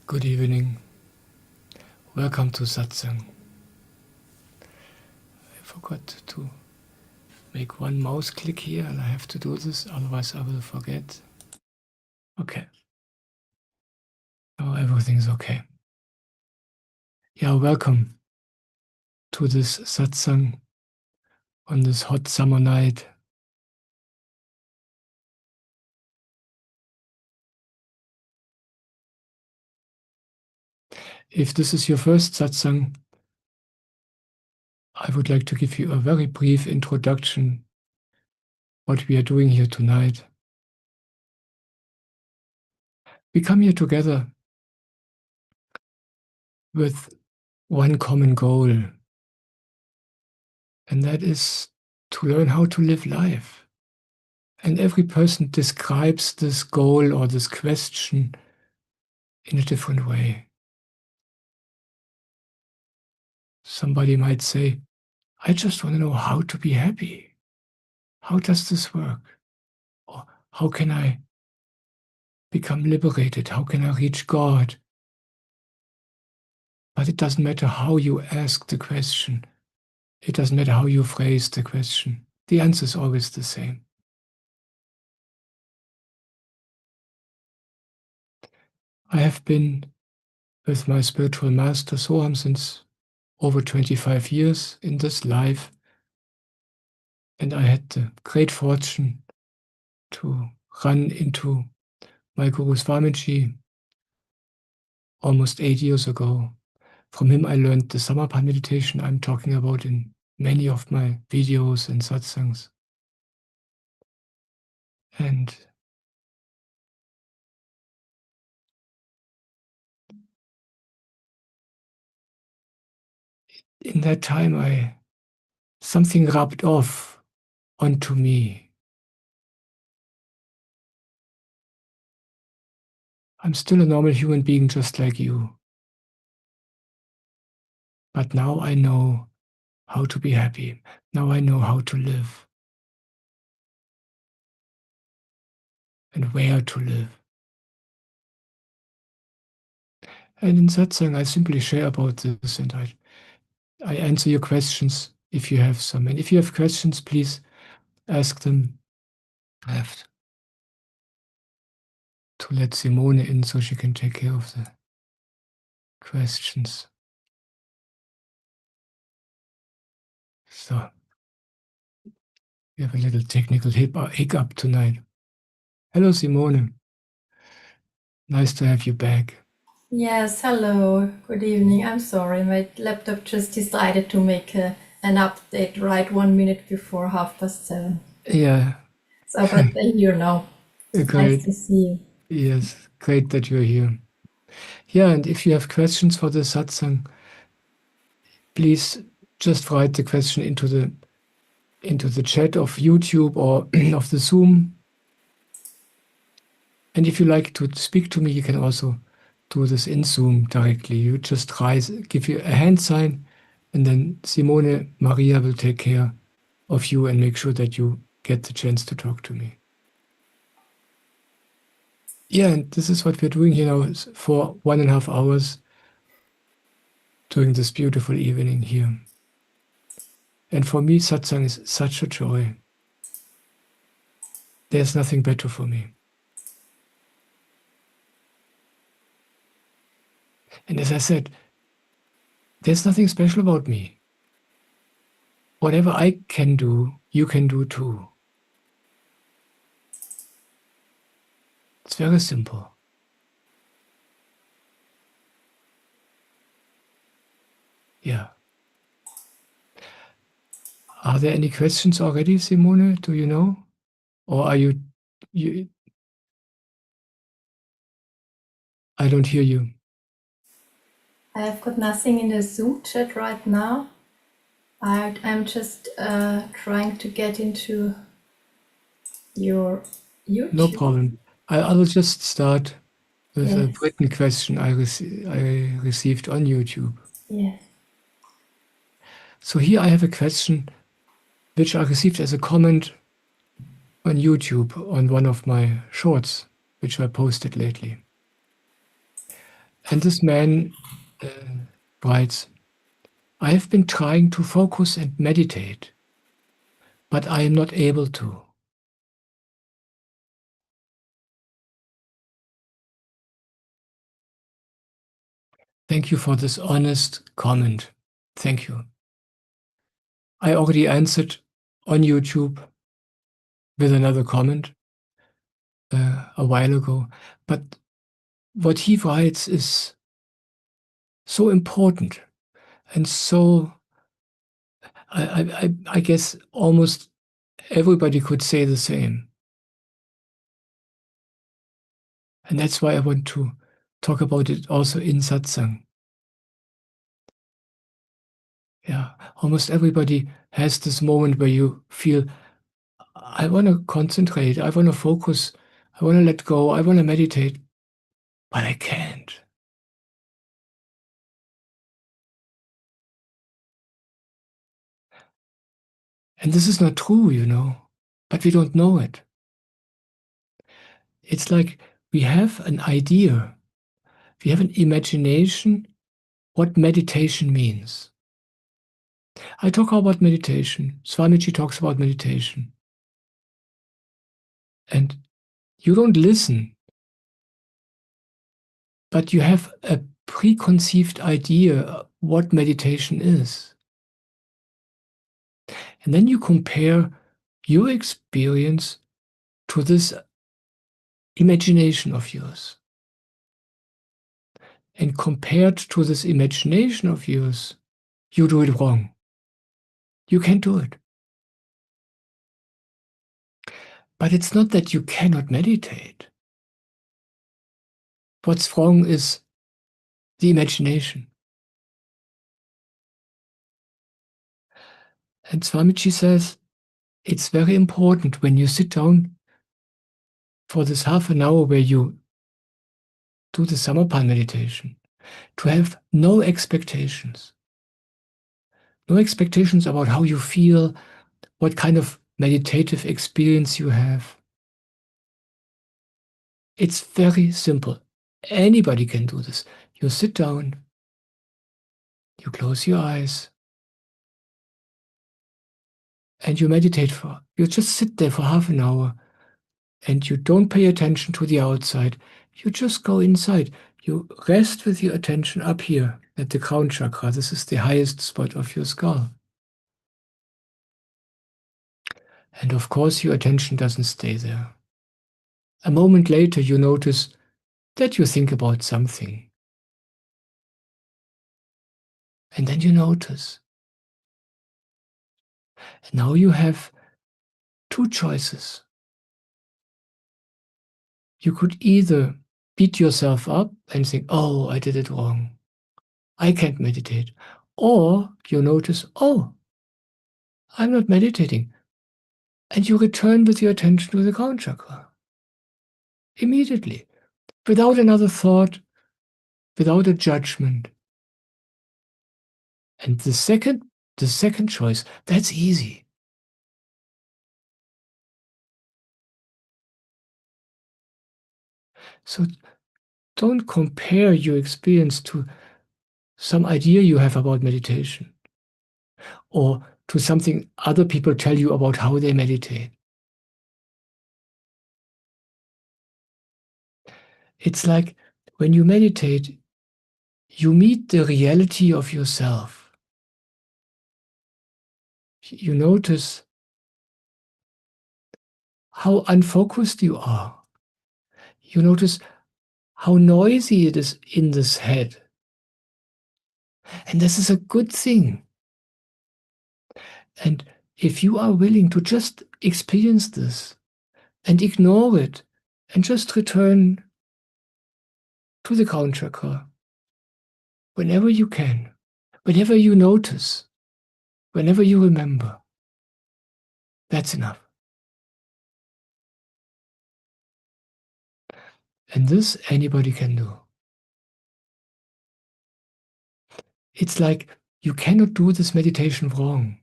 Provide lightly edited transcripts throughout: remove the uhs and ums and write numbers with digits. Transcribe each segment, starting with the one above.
Good evening. Welcome to Satsang. I forgot to make one mouse click here and I have to do this, otherwise I will forget. Okay. Now everything's okay. Yeah, welcome to this Satsang on this hot summer night. If this is your first Satsang, I would like to give you a very brief introduction what we are doing here tonight. We come here together with one common goal, and that is to learn how to live life. And every person describes this goal or this question in a different way. Somebody might say, I just want to know how to be happy. How does this work? Or how can I become liberated? How can I reach God? But it doesn't matter how you ask the question. It doesn't matter how you phrase the question. The answer is always the same. I have been with my spiritual master Soham since over 25 years in this life. And I had the great fortune to run into my Guru Swamiji almost 8 years ago. From him I learned the Samarpan Meditation I'm talking about in many of my videos and satsangs. And in that time something rubbed off onto me. I'm still a normal human being just like you. But now I know how to be happy. Now I know how to live. And where to live. And in satsang I simply share about this and I answer your questions if you have some. And if you have questions, please ask them. I have to let Simone in so she can take care of the questions. So, we have a little technical hiccup tonight. Hello, Simone. Nice to have you back. Yes, hello. Good evening. I'm sorry, my laptop just decided to make an update right 1 minute before 7:30. Yeah. So, but I'm here now. Great. Nice to see you. Yes, great that you're here. Yeah, and if you have questions for the satsang, please just write the question into the chat of YouTube or of the Zoom. And if you like to speak to me, you can also do this in Zoom directly. You just give you a hand sign, and then Simone Maria will take care of you and make sure that you get the chance to talk to me. Yeah, and this is what we're doing here now for 1.5 hours during this beautiful evening here. And for me, satsang is such a joy. There's nothing better for me. And as I said, there's nothing special about me. Whatever I can do, you can do too. It's very simple. Yeah. Are there any questions already, Simone? Do you know? Or are you I don't hear you. I have got nothing in the Zoom chat right now. I'm just trying to get into your YouTube. No problem. I will just start with a Yes. written question I received on YouTube. Yes. So here I have a question which I received as a comment on YouTube on one of my shorts, which I posted lately. And this man writes, I have been trying to focus and meditate, but I am not able to. Thank you for this honest comment. Thank you. I already answered on YouTube with another comment a while ago, but what he writes is so important and so, I guess almost everybody could say the same. And that's why I want to talk about it also in satsang. Yeah, almost everybody has this moment where you feel, I want to concentrate, I want to focus, I want to let go, I want to meditate, but I can't. And this is not true, but we don't know it. It's like we have an idea, we have an imagination what meditation means. I talk about meditation. Swamiji talks about meditation. And you don't listen, but you have a preconceived idea what meditation is. And then you compare your experience to this imagination of yours. And compared to this imagination of yours, you do it wrong. You can't do it. But it's not that you cannot meditate. What's wrong is the imagination. And Swamiji says, it's very important when you sit down for this half an hour where you do the Samarpan meditation, to have no expectations. No expectations about how you feel, what kind of meditative experience you have. It's very simple. Anybody can do this. You sit down, you close your eyes, and you meditate you just sit there for half an hour, and you don't pay attention to the outside. You just go inside. You rest with your attention up here at the crown chakra. This is the highest spot of your skull. And of course, your attention doesn't stay there. A moment later, you notice that you think about something. And then you notice. And now you have two choices. You could either beat yourself up and think, oh, I did it wrong. I can't meditate. Or you notice, oh, I'm not meditating. And you return with your attention to the crown chakra. Immediately. Without another thought, without a judgment. And the second choice, that's easy. So don't compare your experience to some idea you have about meditation or to something other people tell you about how they meditate. It's like when you meditate, you meet the reality of yourself. You notice how unfocused you are. You notice how noisy it is in this head. And this is a good thing. And if you are willing to just experience this and ignore it and just return to the crown chakra whenever you can, whenever you notice, whenever you remember, that's enough. And this anybody can do. It's like you cannot do this meditation wrong.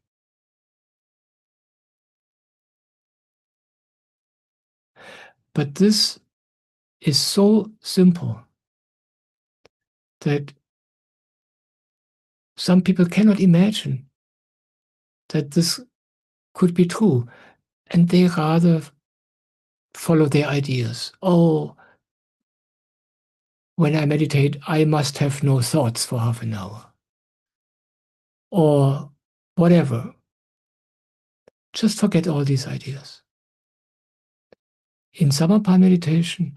But this is so simple that some people cannot imagine that this could be true, and they rather follow their ideas. Oh, when I meditate, I must have no thoughts for half an hour. Or whatever. Just forget all these ideas. In Samarpan meditation,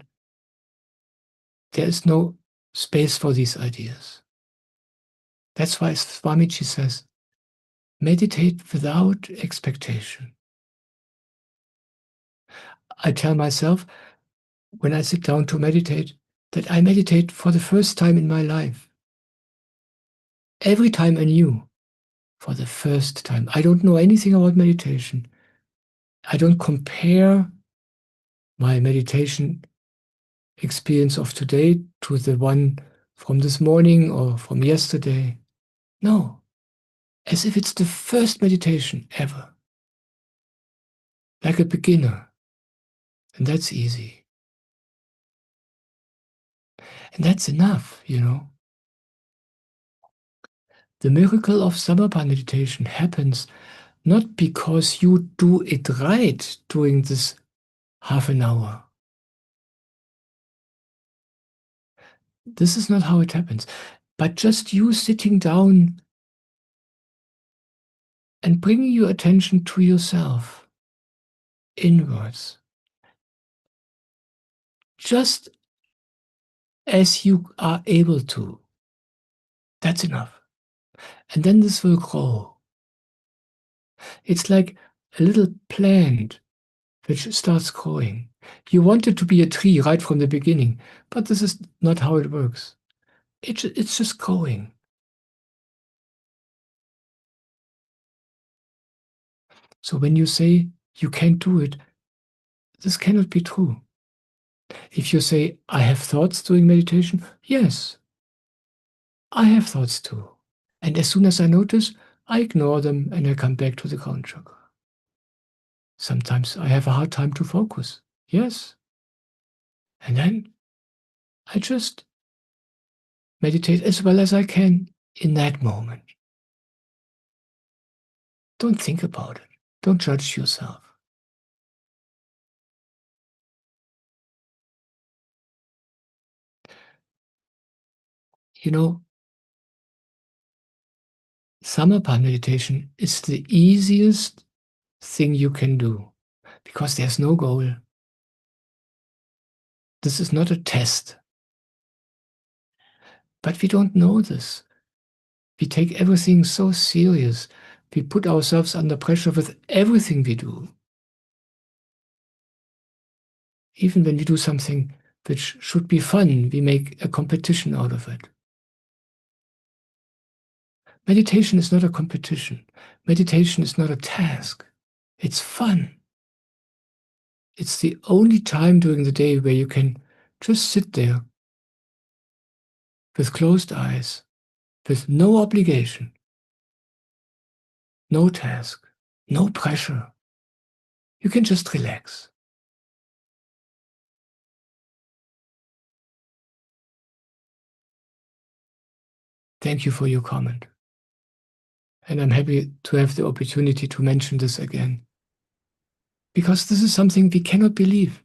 there is no space for these ideas. That's why Swamiji says, meditate without expectation. I tell myself, when I sit down to meditate, that I meditate for the first time in my life. Every time anew, for the first time. I don't know anything about meditation. I don't compare my meditation experience of today to the one from this morning or from yesterday. No, as if it's the first meditation ever. Like a beginner. And that's easy. And that's enough, you know. The miracle of Samarpan meditation happens not because you do it right during this half an hour. This is not how it happens. But just you sitting down and bringing your attention to yourself, inwards, just as you are able to. That's enough. And then this will grow. It's like a little plant which starts growing. You want it to be a tree right from the beginning, but this is not how it works. It's just growing. So when you say you can't do it, this cannot be true. If you say, I have thoughts during meditation, yes, I have thoughts too. And as soon as I notice, I ignore them and I come back to the crown chakra. Sometimes I have a hard time to focus. Yes. And then I just meditate as well as I can in that moment. Don't think about it. Don't judge yourself. You know, Samarpan meditation is the easiest thing you can do because there's no goal. This is not a test. But we don't know this. We take everything so serious. We put ourselves under pressure with everything we do. Even when we do something which should be fun, we make a competition out of it. Meditation is not a competition. Meditation is not a task. It's fun. It's the only time during the day where you can just sit there with closed eyes, with no obligation, no task, no pressure. You can just relax. Thank you for your comment. And I'm happy to have the opportunity to mention this again. Because this is something we cannot believe.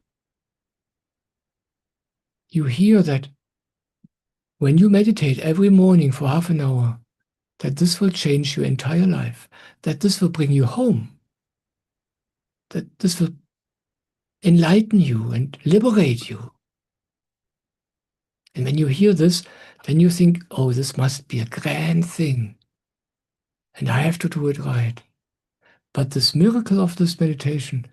You hear that when you meditate every morning for half an hour, that this will change your entire life, that this will bring you home, that this will enlighten you and liberate you. And when you hear this, then you think, oh, this must be a grand thing. And I have to do it right. But this miracle of this meditation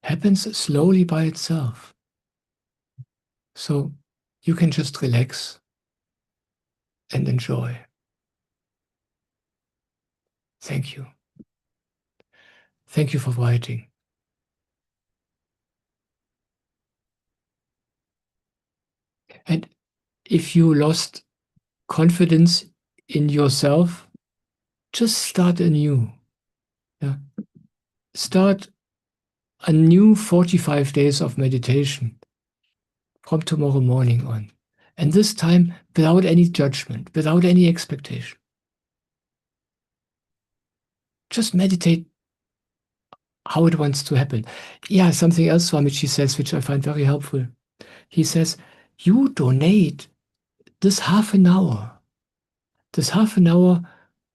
happens slowly by itself. So you can just relax and enjoy. Thank you. Thank you for writing. And if you lost confidence in yourself, just start anew. Yeah? Start a new 45 days of meditation from tomorrow morning on. And this time, without any judgment, without any expectation. Just meditate how it wants to happen. Yeah, something else Swamiji says, which I find very helpful. He says, you donate this half an hour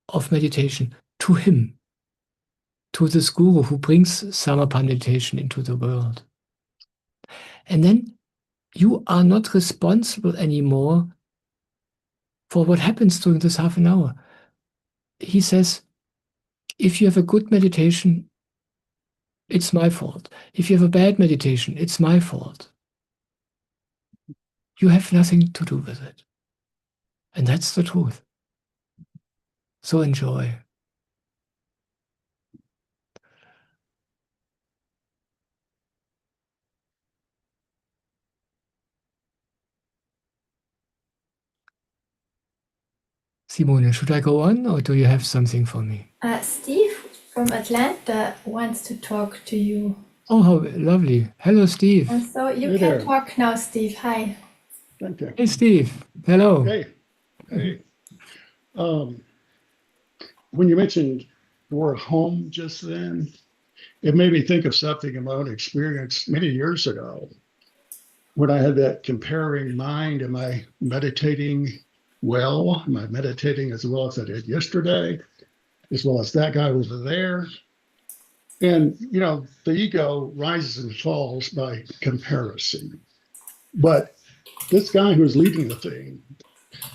of meditation to him, to this guru who brings Samarpan meditation into the world. And then you are not responsible anymore for what happens during this half an hour. He says, if you have a good meditation, it's my fault. If you have a bad meditation, it's my fault. You have nothing to do with it. And that's the truth. So enjoy. Simone, should I go on or do you have something for me? Steve from Atlanta wants to talk to you. Oh, how lovely. Hello, Steve. And so you Hey can there. talk now, Steve. Hi. Thank you. Hey, Steve. Hello. Hey. Hey. When you mentioned the word home just then, it made me think of something in my own experience many years ago when I had that comparing mind. Am I meditating well? Am I meditating as well as I did yesterday? As well as that guy over there? And, you know, the ego rises and falls by comparison. But this guy who was leading the thing,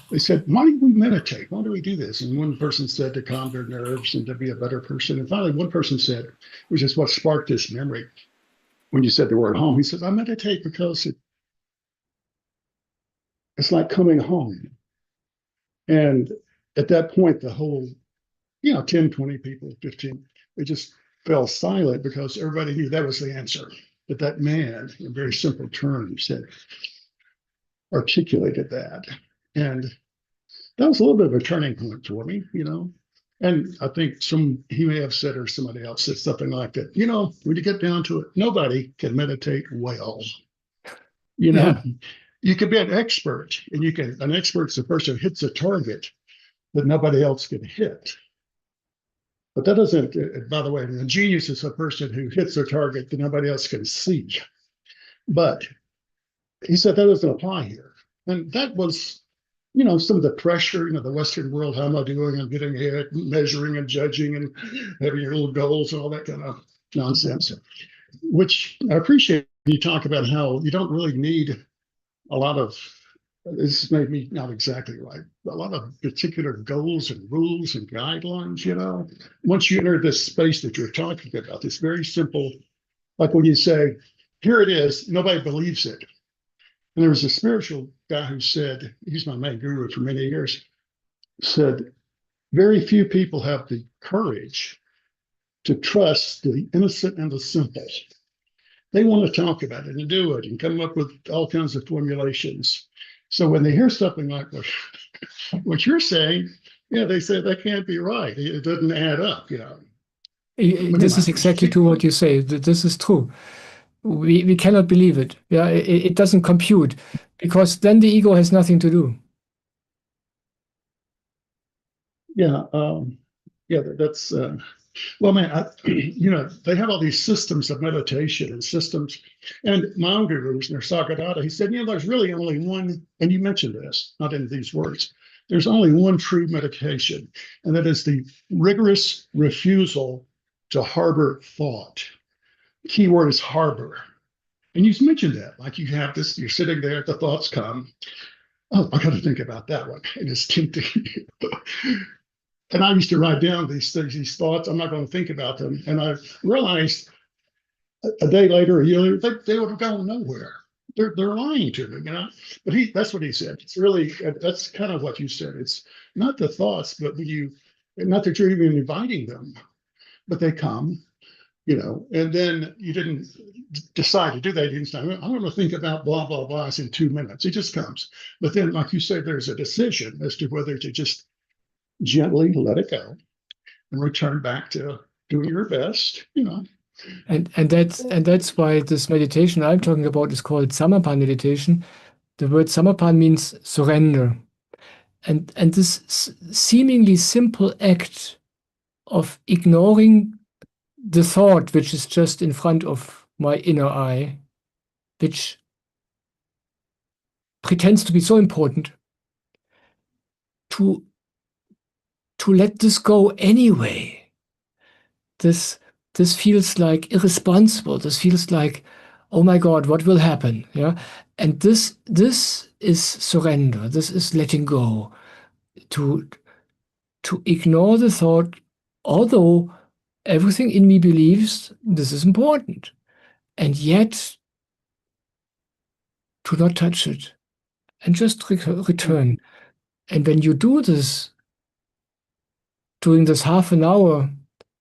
they said, why do we meditate? Why do we do this? And one person said to calm their nerves and to be a better person. And finally, one person said, which is what sparked this memory, when you said the word home, he says, I meditate because it's like coming home. And at that point, the whole, 10, 20 people, 15, they just fell silent because everybody knew that was the answer. But that man, in very simple terms, had articulated that. And that was a little bit of a turning point for me, And I think he may have said, or somebody else said something like that, when you get down to it, nobody can meditate well. Yeah. You could be an expert, and an expert's a person who hits a target that nobody else can hit. But that doesn't, by the way, a genius is a person who hits a target that nobody else can see. But he said that doesn't apply here. And that was, some of the pressure, the Western world, how am I doing? I'm getting ahead, measuring and judging and having your little goals and all that kind of nonsense, which I appreciate. You talk about how you don't really need a lot of, this made me not exactly right, a lot of particular goals and rules and guidelines, Once you enter this space that you're talking about, this very simple, like when you say, here it is, nobody believes it. And there was a spiritual guy who said, he's my main guru for many years, said, very few people have the courage to trust the innocent and the simple. They want to talk about it and do it and come up with all kinds of formulations. So when they hear something like what you're saying, they say that can't be right. It doesn't add up, This is exactly true what you say. This is true. We cannot believe it. Yeah, it doesn't compute because then the ego has nothing to do. Yeah, that's well, man. They have all these systems of meditation and systems. And my own gurus, Nisargadatta, he said, there's really only one, and you mentioned this, not in these words. There's only one true meditation, and that is the rigorous refusal to harbor thought. The key word is harbor. And you mentioned that, like you have this, you're sitting there, the thoughts come. Oh, I got to think about that one. And it's tempting. And I used to write down these thoughts. I'm not going to think about them. And I realized a day later, a year later, they would have gone nowhere. They're lying to me, But that's what he said. It's really, that's kind of what you said. It's not the thoughts, but not that you're even inviting them, but they come, and then you didn't decide to do that. You didn't say, I'm going to think about blah, blah, blah in 2 minutes. It just comes. But then, like you said, there's a decision as to whether to just gently let it go and return back to doing your best, And that's why this meditation I'm talking about is called Samarpan meditation, The word Samarpan means surrender. And this seemingly simple act of ignoring the thought which is just in front of my inner eye, which pretends to be so important, to let this go anyway. This feels like irresponsible. This feels like, oh my God, what will happen? Yeah, and this is surrender. This is letting go. To ignore the thought, although everything in me believes this is important, and yet to not touch it and just return. And when you do this, doing this half an hour,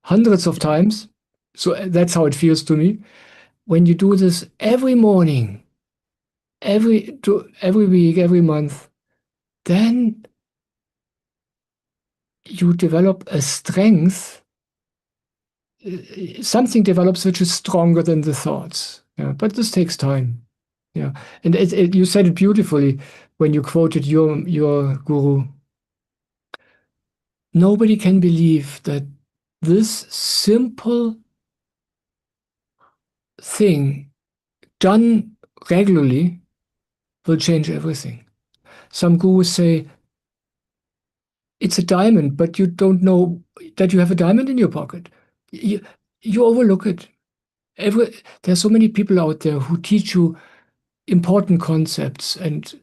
hundreds of times, so that's how it feels to me. When you do this every morning, every week, every month, then you develop a strength. Something develops which is stronger than the thoughts. Yeah, but this takes time. Yeah, and you said it beautifully when you quoted your guru. Nobody can believe that this simple thing done regularly will change everything. Some gurus say it's a diamond, but you don't know that you have a diamond in your pocket. You overlook it. There's so many people out there who teach you important concepts and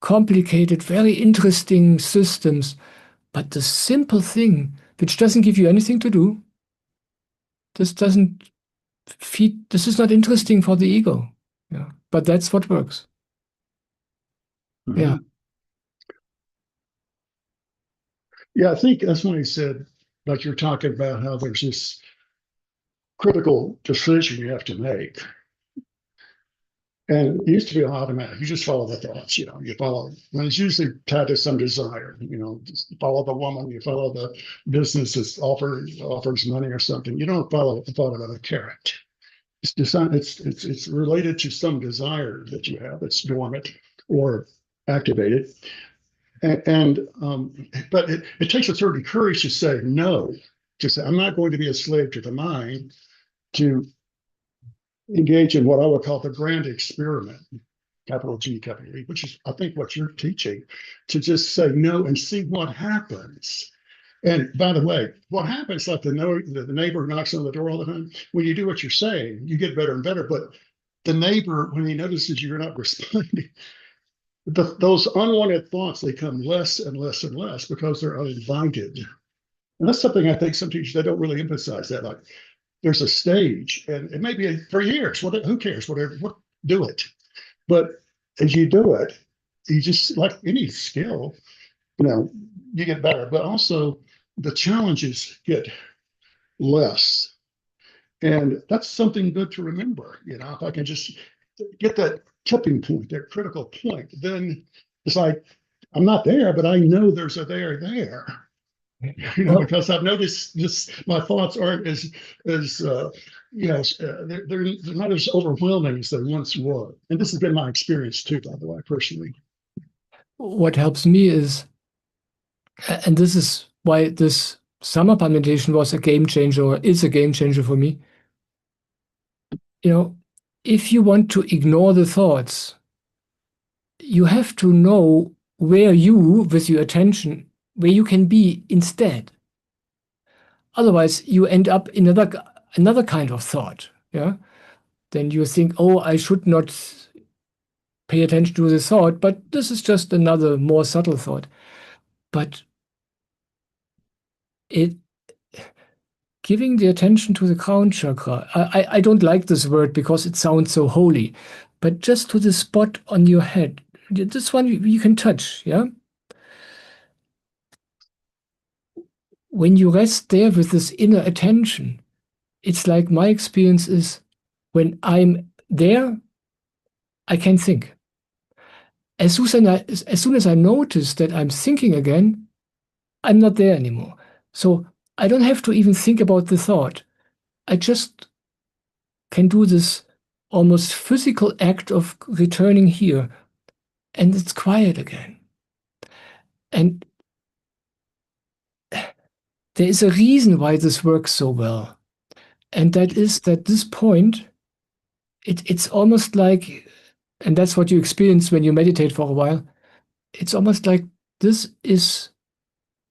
complicated, very interesting systems, but the simple thing which doesn't give you anything to do, this doesn't feed. This is not interesting for the ego. Yeah, but that's what works. Mm-hmm. Yeah. Yeah, I think that's when he said, like you're talking about how there's this critical decision you have to make. And it used to be automatic. You just follow the thoughts, you follow, and it's usually tied to some desire, just follow the woman, you follow the business that offers money or something. You don't follow the thought about a carrot. It's designed, it's related to some desire that you have that's dormant or activated. But it takes a certain courage to say no, to say, I'm not going to be a slave to the mind, to engage in what I would call the grand experiment, capital G, capital E, which is, I think, what you're teaching, to just say no and see what happens. And by the way, what happens, like the neighbor knocks on the door all the time, when you do what you're saying, you get better and better. But the neighbor, when he notices you're not responding, those unwanted thoughts, they come less and less and less because they're uninvited. And that's something I think some teachers, they don't really emphasize that. Like, there's a stage, and it may be for years. Who cares? Whatever, do it. But as you do it, you just, like any skill, you get better. But also, the challenges get less, and that's something good to remember. If I can just get that tipping point, that critical point, then it's like I'm not there, but I know there's a there. Because I've noticed just my thoughts aren't as they're not as overwhelming as they once were. And this has been my experience too, by the way, personally. What helps me is, and this is why this Samarpan meditation was a game changer, or is a game changer for me. If you want to ignore the thoughts, you have to know where you, with your attention, where you can be instead. Otherwise, you end up in another kind of thought. Yeah. Then you think, oh, I should not pay attention to this thought, but this is just another more subtle thought. But giving the attention to the crown chakra, I don't like this word because it sounds so holy, but just to the spot on your head, this one you can touch, yeah? When you rest there with this inner attention, it's like my experience is when I'm there, I can think. As soon as I notice that I'm thinking again, I'm not there anymore. So I don't have to even think about the thought. I just can do this almost physical act of returning here, and it's quiet again. And there is a reason why this works so well. And that is that this point, it's almost like, and that's what you experience when you meditate for a while, it's almost like this is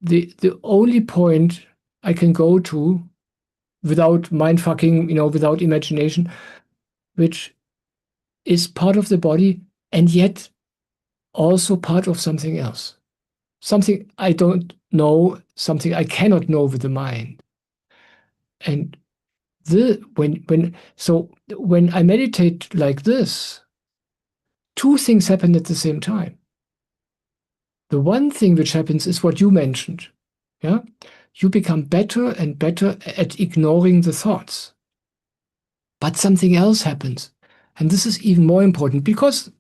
the only point I can go to without mind fucking, without imagination, which is part of the body and yet also part of something else. Something I don't know, something I cannot know with the mind. And when I meditate like this, two things happen at the same time. The one thing which happens is what you mentioned. Yeah? You become better and better at ignoring the thoughts. But something else happens. And this is even more important because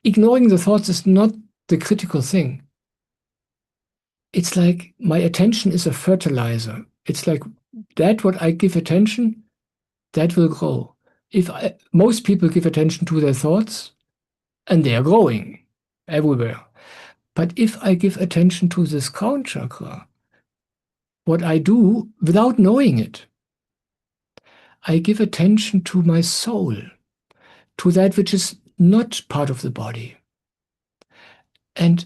ignoring the thoughts is not the critical thing. It's like my attention is a fertilizer. It's like that what I give attention, that will grow. Most people give attention to their thoughts, and they are growing everywhere. But if I give attention to this crown chakra, what I do without knowing it, I give attention to my soul, to that which is not part of the body. And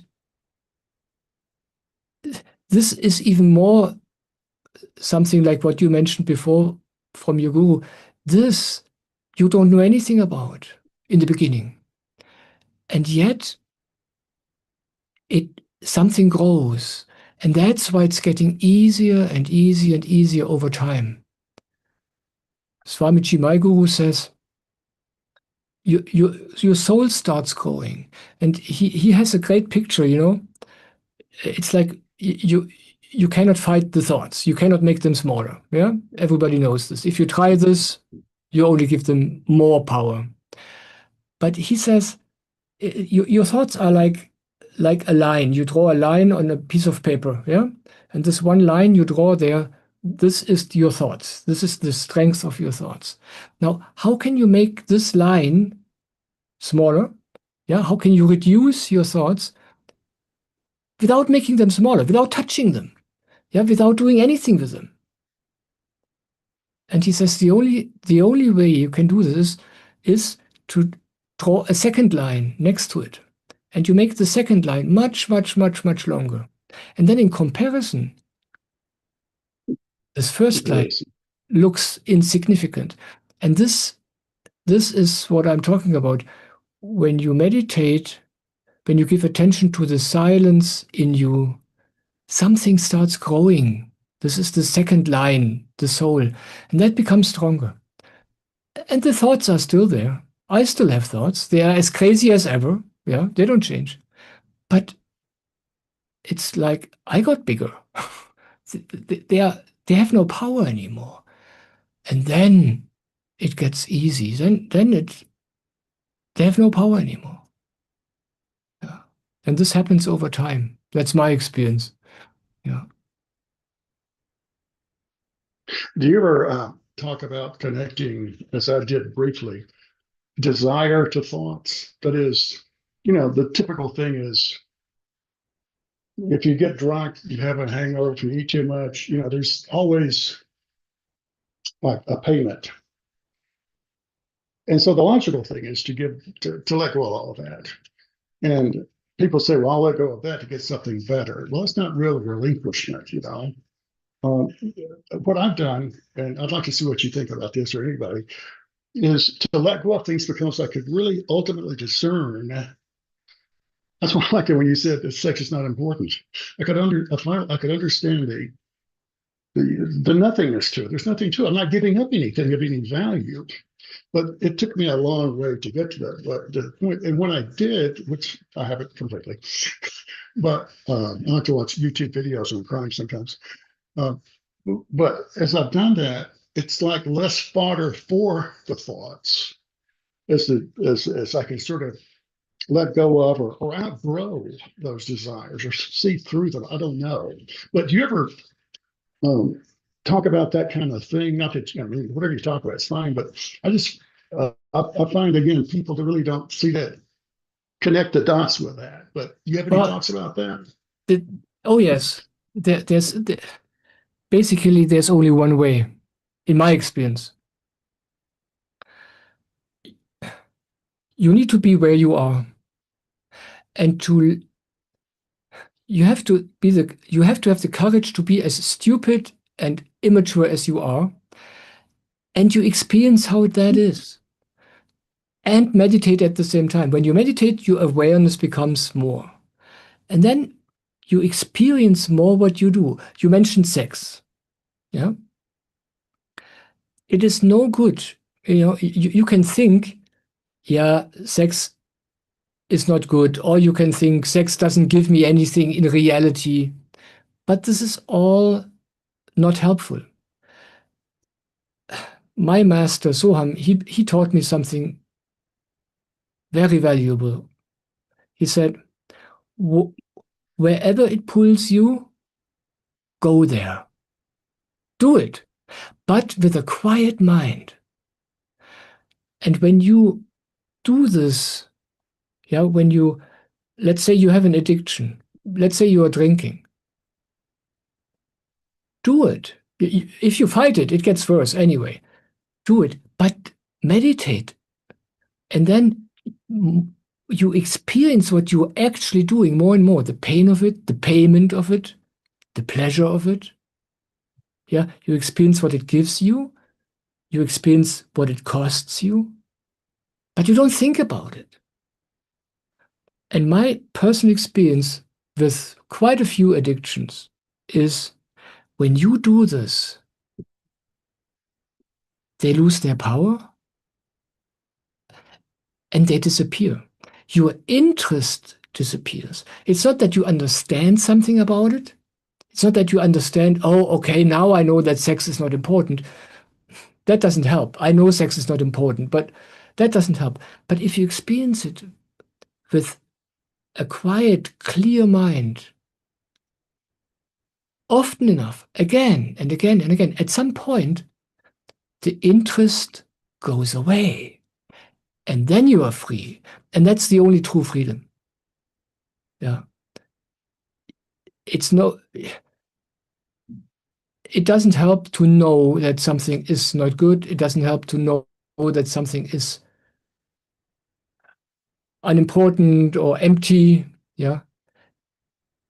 this is even more something like what you mentioned before from your guru. This you don't know anything about in the beginning. And yet something grows. And that's why it's getting easier and easier and easier over time. Swamiji, my guru, says, your soul starts growing. And he has a great picture, It's like you cannot fight the thoughts. You cannot make them smaller. Yeah, everybody knows this. If you try this, you only give them more power. But he says, your thoughts are like a line. You draw a line on a piece of paper, yeah? And this one line you draw there, this is your thoughts. This is the strength of your thoughts. Now, how can you make this line smaller? Yeah, how can you reduce your thoughts without making them smaller, without touching them? Yeah, without doing anything with them. And he says the only way you can do this is to draw a second line next to it. And you make the second line much, much, much, much longer. And then in comparison, this first line looks insignificant. And this is what I'm talking about. When you meditate, when you give attention to the silence in you, something starts growing. This is the second line, the soul. And that becomes stronger. And the thoughts are still there. I still have thoughts. They are as crazy as ever. Yeah, they don't change. But it's like I got bigger. They have no power anymore. And then it gets easy. Then they have no power anymore. Yeah. And this happens over time. That's my experience. Yeah. Do you ever talk about connecting, as I did briefly, desire to thoughts? That is, the typical thing is if you get drunk, you have a hangover, if you eat too much, there's always like a payment. And so the logical thing is to let go of all of that. And people say, well, I'll let go of that to get something better. Well, it's not really relinquishment, What I've done, and I'd like to see what you think about this or anybody, is to let go of things because I could really ultimately discern. That's why I like it when you said that sex is not important. I could understand the nothingness to it. There's nothing to it. I'm not giving up anything of any value. But it took me a long way to get to the point. And when I did, which I haven't completely, but I like to watch YouTube videos on crime sometimes. But as I've done that, it's like less fodder for the thoughts as I can sort of let go of or outgrow those desires or see through them. I don't know. But do you ever talk about that kind of thing? Not that, whatever you talk about, it's fine. But I just I find, again, people that really don't see that, connect the dots with that. But you have any Well, thoughts about that? oh yes, basically there's only one way, in my experience. You need to be where you are, and you have to have the courage to be as stupid and immature as you are, and you experience how that is, and meditate at the same time. When you meditate, your awareness becomes more, and then you experience more what you do. You mentioned sex, yeah. It is no good. You can think, yeah, sex is not good, or you can think sex doesn't give me anything in reality. But this is all not helpful. My master, Soham, he taught me something very valuable. He said, wherever it pulls you, go there. Do it, but with a quiet mind. And when you do this, yeah, let's say you have an addiction, let's say you are drinking, do it. If you fight it, it gets worse anyway. Do it, but meditate. And then you experience what you're actually doing more and more, the pain of it, the payment of it, the pleasure of it. Yeah, you experience what it gives you, you experience what it costs you, but you don't think about it. And my personal experience with quite a few addictions is when you do this, they lose their power and they disappear. Your interest disappears. It's not that you understand something about it. It's not that you understand, oh, okay, now I know that sex is not important. That doesn't help. I know sex is not important, but that doesn't help. But if you experience it with a quiet, clear mind, often enough, again and again and again, at some point, the interest goes away. And then you are free. And that's the only true freedom. Yeah. It doesn't help to know that something is not good. It doesn't help to know that something is unimportant or empty. Yeah.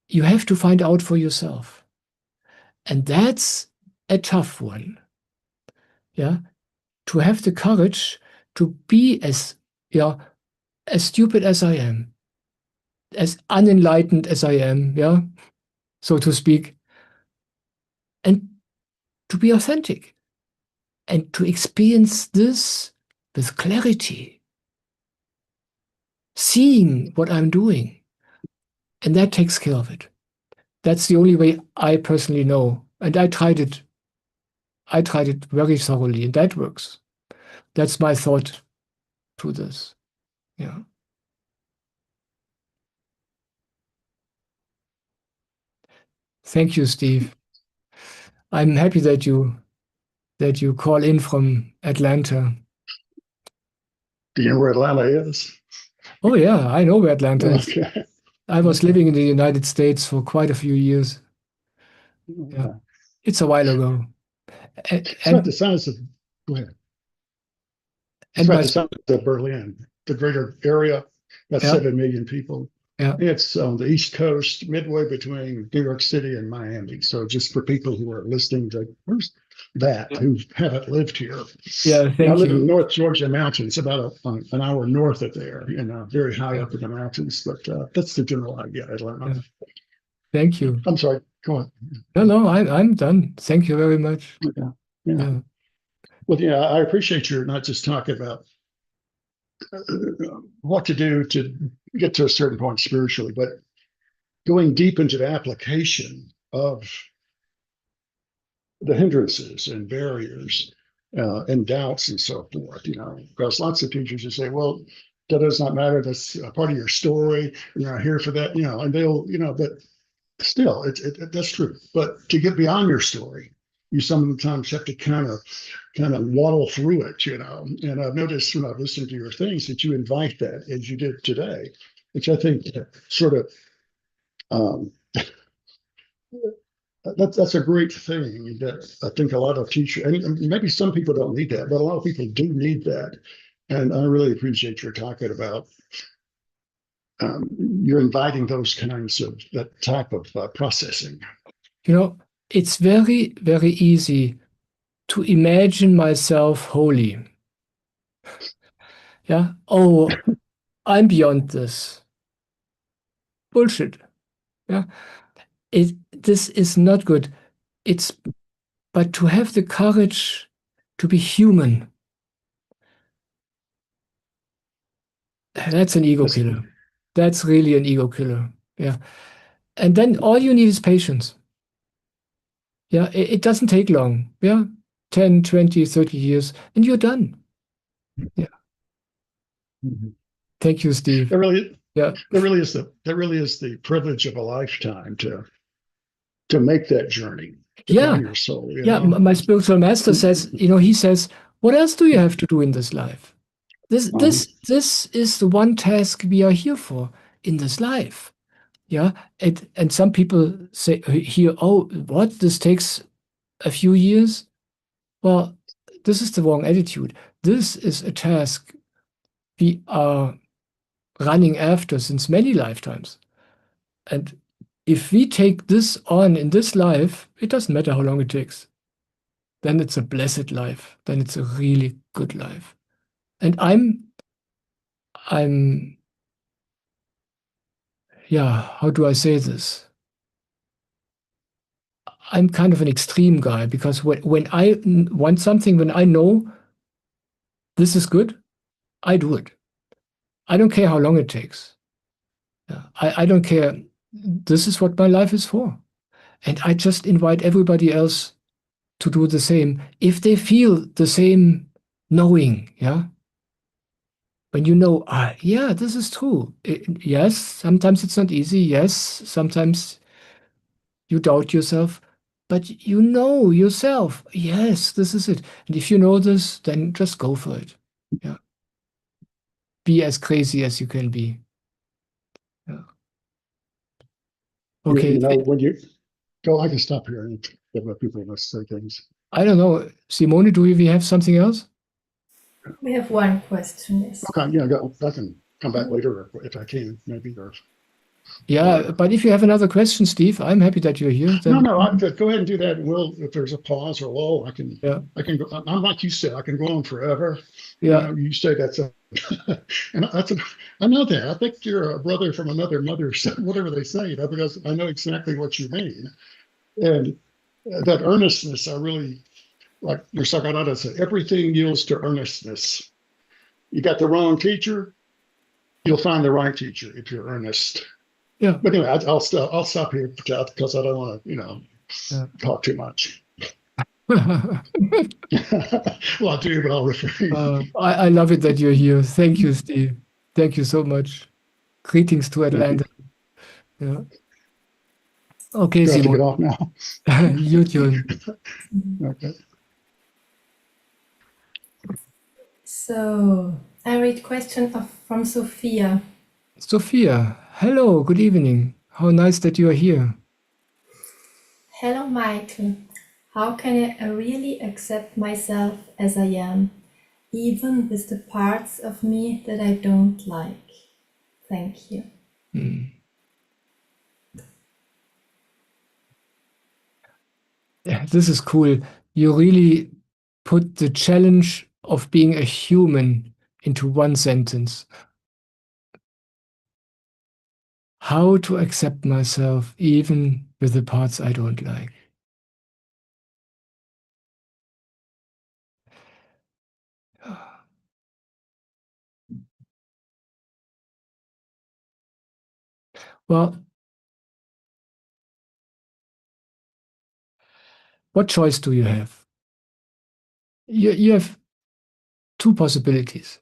You have to find out for yourself. And that's a tough one. Yeah. To have the courage to be as stupid as I am, as unenlightened as I am, yeah, so to speak, and to be authentic and to experience this with clarity, seeing what I'm doing. And that takes care of it. That's the only way I personally know. And I tried it very thoroughly, and that works. That's my thought to this. Yeah. Thank you, Steve. I'm happy that you call in from Atlanta. Do you know where Atlanta is? Oh yeah, I know where Atlanta is. Okay. I was living in the United States for quite a few years. Yeah. It's a while ago. It's about the size of, go ahead. It's about the size of Berlin, the greater area, about 7 million people. Yeah. It's on the East Coast, midway between New York City and Miami. So just for people who are listening to who haven't lived here. Yeah, thank you. I live in North Georgia mountains, about an hour north of there, very high up in the mountains. But that's the general idea. Atlanta. Yeah. Thank you. I'm sorry. Go on. No, I'm done. Thank you very much. Yeah. Well, yeah, I appreciate you not just talking about what to do to get to a certain point spiritually, but going deep into the application of the hindrances and barriers and doubts and so forth, because lots of teachers just say, well, that does not matter. That's a part of your story. You're not here for that, and they'll, but still, that's true. But to get beyond your story you sometimes have to kind of waddle through it, And I've noticed when I've listened to your things that you invite that, as you did today, which I think sort of that's a great thing that I think a lot of teachers, and maybe some people don't need that, but a lot of people do need that. And I really appreciate your talking about you're inviting those kinds of that type of processing. It's very, very easy to imagine myself holy. Yeah. Oh, I'm beyond this. Bullshit. Yeah. This is not good. But to have the courage to be human, that's an ego killer. That's really an ego killer. Yeah. And then all you need is patience. Yeah. It doesn't take long. Yeah. 10, 20, 30 years, and you're done. Yeah. Mm-hmm. Thank you, Steve. That really is the privilege of a lifetime to make that journey. Yeah. Your soul. My spiritual master says, he says, what else do you have to do in this life? This is the one task we are here for in this life. Yeah. And some people say here, oh, what? This takes a few years? Well, this is the wrong attitude. This is a task we are running after since many lifetimes. And if we take this on in this life, it doesn't matter how long it takes. Then it's a blessed life. Then it's a really good life. And how do I say this? I'm kind of an extreme guy because when I want something, when I know this is good, I do it. I don't care how long it takes. I don't care. This is what my life is for. And I just invite everybody else to do the same if they feel the same knowing. Yeah. When you know, this is true. Yes, sometimes it's not easy. Yes, sometimes you doubt yourself, but you know yourself. Yes, this is it. And if you know this, then just go for it. Yeah. Be as crazy as you can be. Yeah. Okay. When you go, I can stop here and let people say things. I don't know. Simone, do we have something else? We have one question. Yes. Okay, yeah, I can come back later if I can, maybe. But if you have another question, Steve, I'm happy that you're here. Then... No, go ahead and do that. And if there's a pause or lull, I can go. I'm like you said, I can go on forever. Yeah. You say that's and I know that. I think you're a brother from another mother, whatever they say, because I know exactly what you mean. And that earnestness, I really, like your Sagarada said, everything yields to earnestness. You got the wrong teacher, you'll find the right teacher if you're earnest. Yeah. But anyway, I'll stop here because I don't want to, talk too much. Well, I do, but I'll refrain. I love it that you're here. Thank you, Steve. Thank you so much. Greetings to Atlanta. Yeah. Okay, Simone. Simone. Get off now. Your turn. Okay. So I read question from Sophia. Sophia, hello, good evening. How nice that you are here. Hello, Michael. How can I really accept myself as I am, even with the parts of me that I don't like? Thank you. Yeah, this is cool. You really put the challenge of being a human into one sentence. How to accept myself even with the parts I don't like. Well, what choice do you have? You have two possibilities.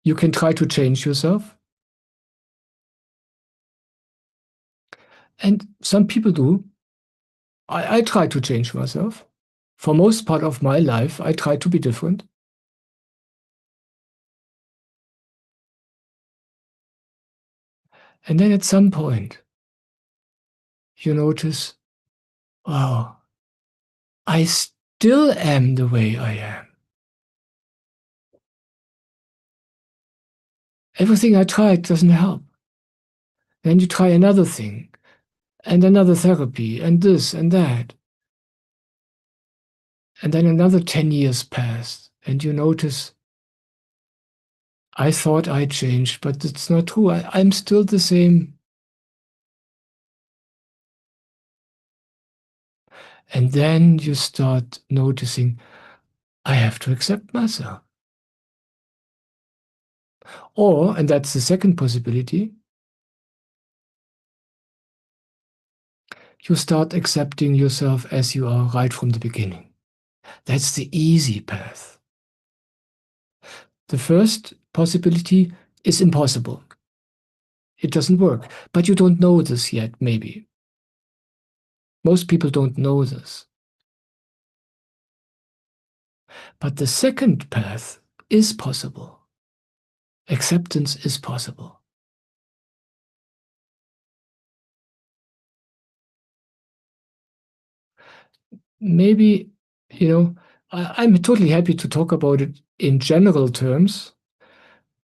You can try to change yourself. And some people do. I try to change myself. For most part of my life, I try to be different. And then at some point, you notice, wow, I still am the way I am. Everything I tried doesn't help. Then you try another thing, and another therapy, and this and that. And then another 10 years passed, and you notice, I thought I changed, but it's not true. I'm still the same. And then you start noticing, I have to accept myself. Or, and that's the second possibility, you start accepting yourself as you are right from the beginning. That's the easy path. The first possibility is impossible. It doesn't work. But you don't know this yet, maybe. Most people don't know this. But the second path is possible. Acceptance is possible. Maybe, I'm totally happy to talk about it in general terms,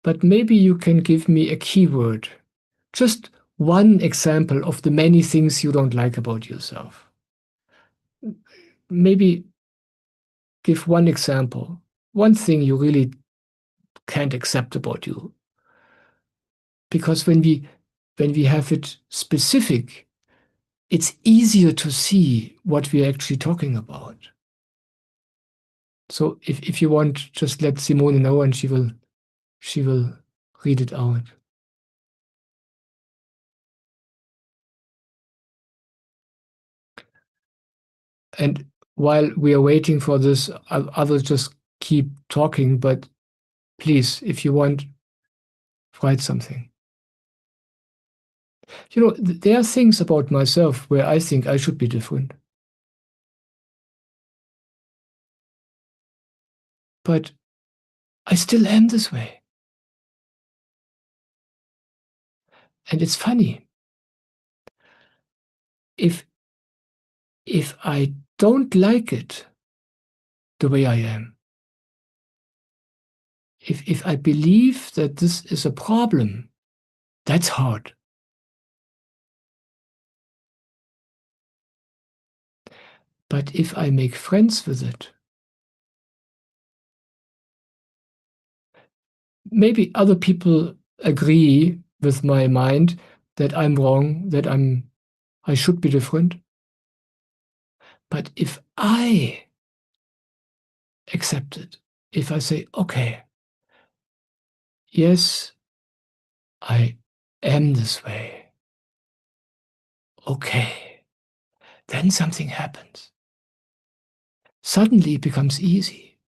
but maybe you can give me a keyword, just one example of the many things you don't like about yourself. Maybe give one example, one thing you really can't accept about you. Because when we have it specific, it's easier to see what we're actually talking about. So if you want, just let Simone know and she will read it out. And while we are waiting for this, I will just keep talking, but please, if you want, write something. There are things about myself where I think I should be different. But I still am this way. And it's funny. If I don't like it the way I am, if I believe that this is a problem, that's hard. But if I make friends with it, maybe other people agree with my mind that I'm wrong, that I should be different. But if I accept it, if I say, okay, yes, I am this way, okay, then something happens. Suddenly it becomes easy.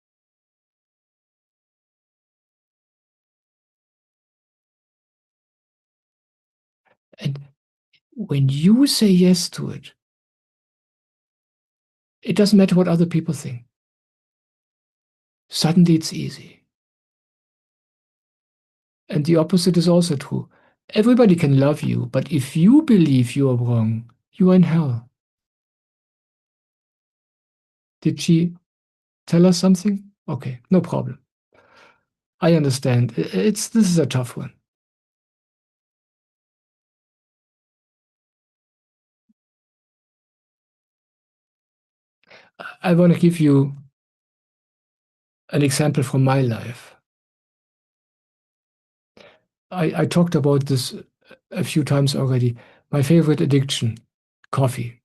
And when you say yes to it, it doesn't matter what other people think. Suddenly it's easy. And the opposite is also true. Everybody can love you, but if you believe you are wrong, you are in hell. Did she tell us something? Okay, no problem. I understand. This is a tough one. I want to give you an example from my life. I talked about this a few times already. My favorite addiction, coffee.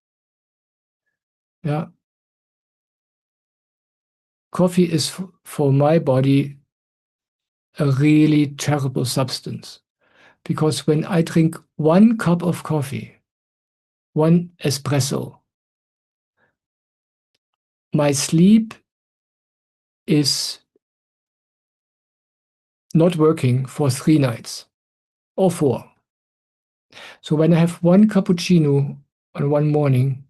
Yeah. Coffee is for my body a really terrible substance. Because when I drink one cup of coffee, one espresso, my sleep is not working for 3 nights or 4. So when I have one cappuccino on one morning,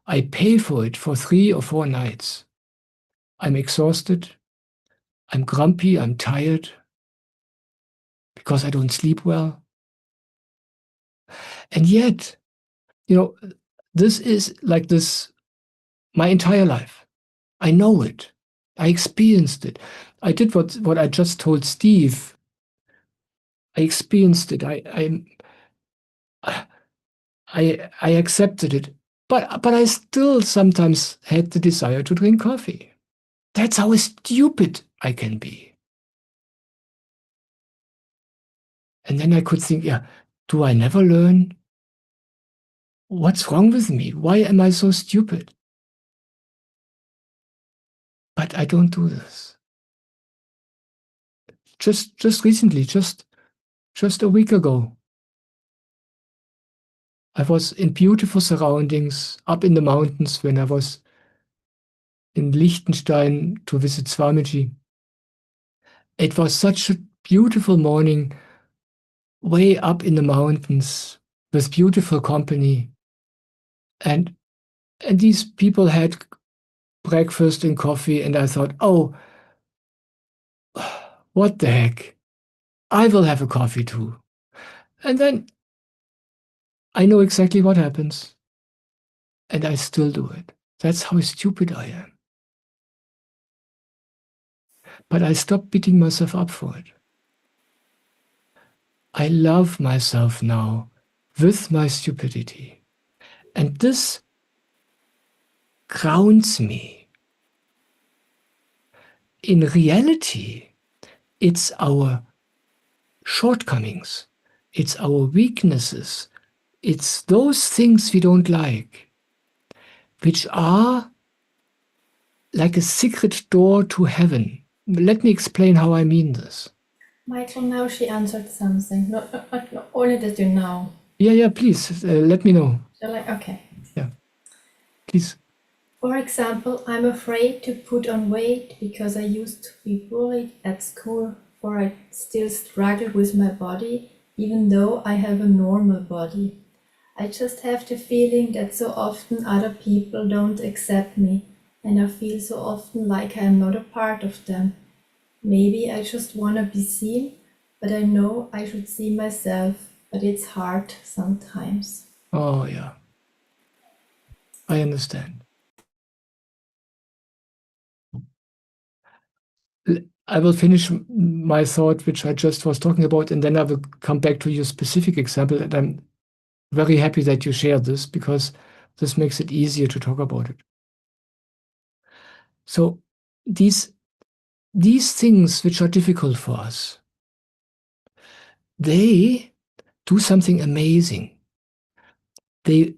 I pay for it for 3 or 4 nights. I'm exhausted. I'm grumpy. I'm tired because I don't sleep well. And yet, this is like this my entire life. I know it. I experienced it. I did what I just told Steve. I experienced it. I accepted it. But I still sometimes had the desire to drink coffee. That's how stupid I can be. And then I could think, yeah, do I never learn? What's wrong with me? Why am I so stupid? But I don't do this. Just recently, just a week ago, I was in beautiful surroundings up in the mountains when I was in Liechtenstein to visit Swamiji. It was such a beautiful morning, way up in the mountains with beautiful company. And these people had breakfast and coffee, and I thought, oh, what the heck? I will have a coffee too. And then I know exactly what happens, and I still do it. That's how stupid I am. But I stopped beating myself up for it. I love myself now with my stupidity. And this grounds me. In reality, it's our shortcomings, it's our weaknesses, it's those things we don't like, which are like a secret door to heaven. Let me explain how I mean this. Michael, now she answered something. Not only that you know. Yeah, please, let me know. Okay. Yeah, please. For example, I'm afraid to put on weight because I used to be bullied at school, or I still struggle with my body, even though I have a normal body. I just have the feeling that so often other people don't accept me, and I feel so often like I am not a part of them. Maybe I just want to be seen, but I know I should see myself, but it's hard sometimes. Oh, yeah. I understand. I will finish my thought, which I just was talking about, and then I will come back to your specific example. And I'm very happy that you shared this because this makes it easier to talk about it. So these things which are difficult for us, they do something amazing. They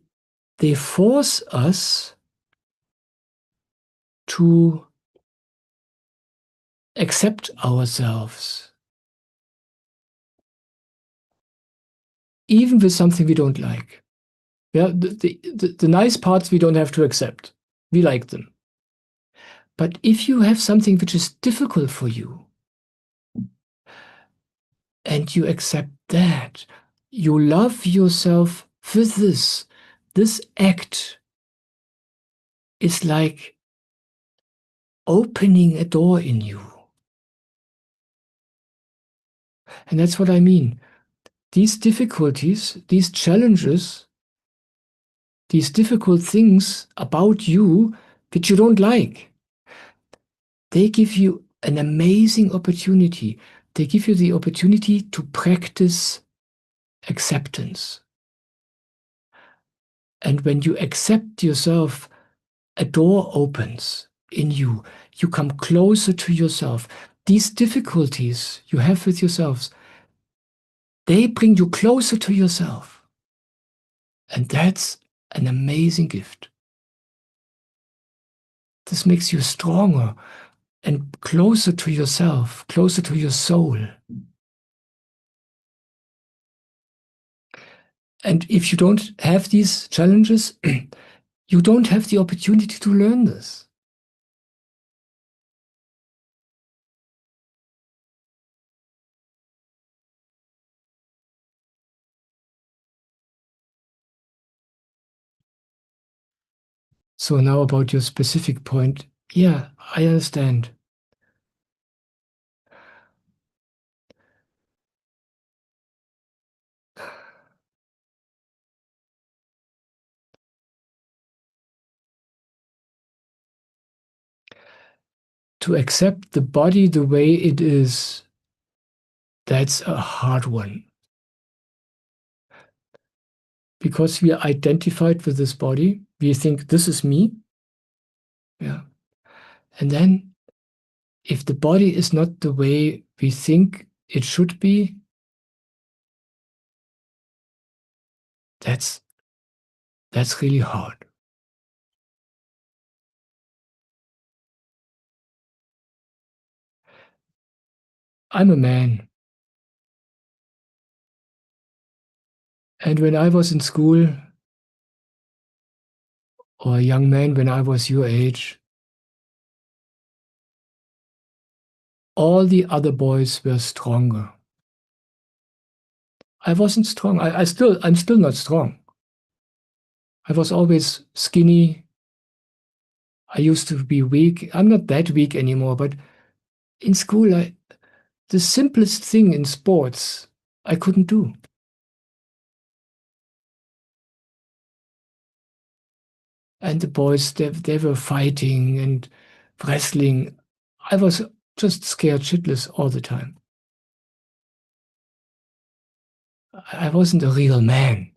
force us to accept ourselves, even with something we don't like. Yeah, the nice parts we don't have to accept. We like them. But if you have something which is difficult for you, and you accept that, you love yourself with this act is like opening a door in you. And that's what I mean. These difficulties, these challenges, these difficult things about you which you don't like, they give you an amazing opportunity. They give you the opportunity to practice acceptance. And when you accept yourself, a door opens in you. You come closer to yourself. These difficulties you have with yourselves, they bring you closer to yourself. And that's an amazing gift. This makes you stronger and closer to yourself, closer to your soul. And if you don't have these challenges, you don't have the opportunity to learn this. So now about your specific point. Yeah, I understand. To accept the body the way it is, that's a hard one. Because we are identified with this body, we think this is me. Yeah. And then if the body is not the way we think it should be, that's really hard. I'm a man. And when I was in school, or a young man when I was your age, all the other boys were stronger. I wasn't strong. I'm still not strong. I was always skinny. I used to be weak. I'm not that weak anymore, but in school, the simplest thing in sports, I couldn't do. And the boys, they were fighting and wrestling. I was just scared shitless all the time. I wasn't a real man.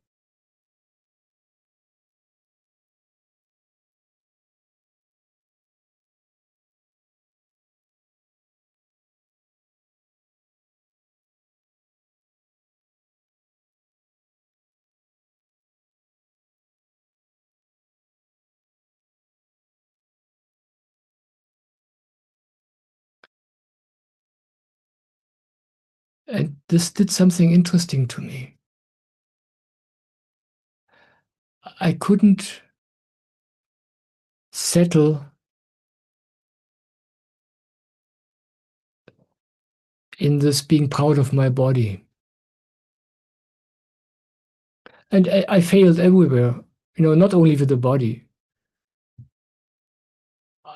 And this did something interesting to me. I couldn't settle in this being proud of my body. And I failed everywhere, not only with the body.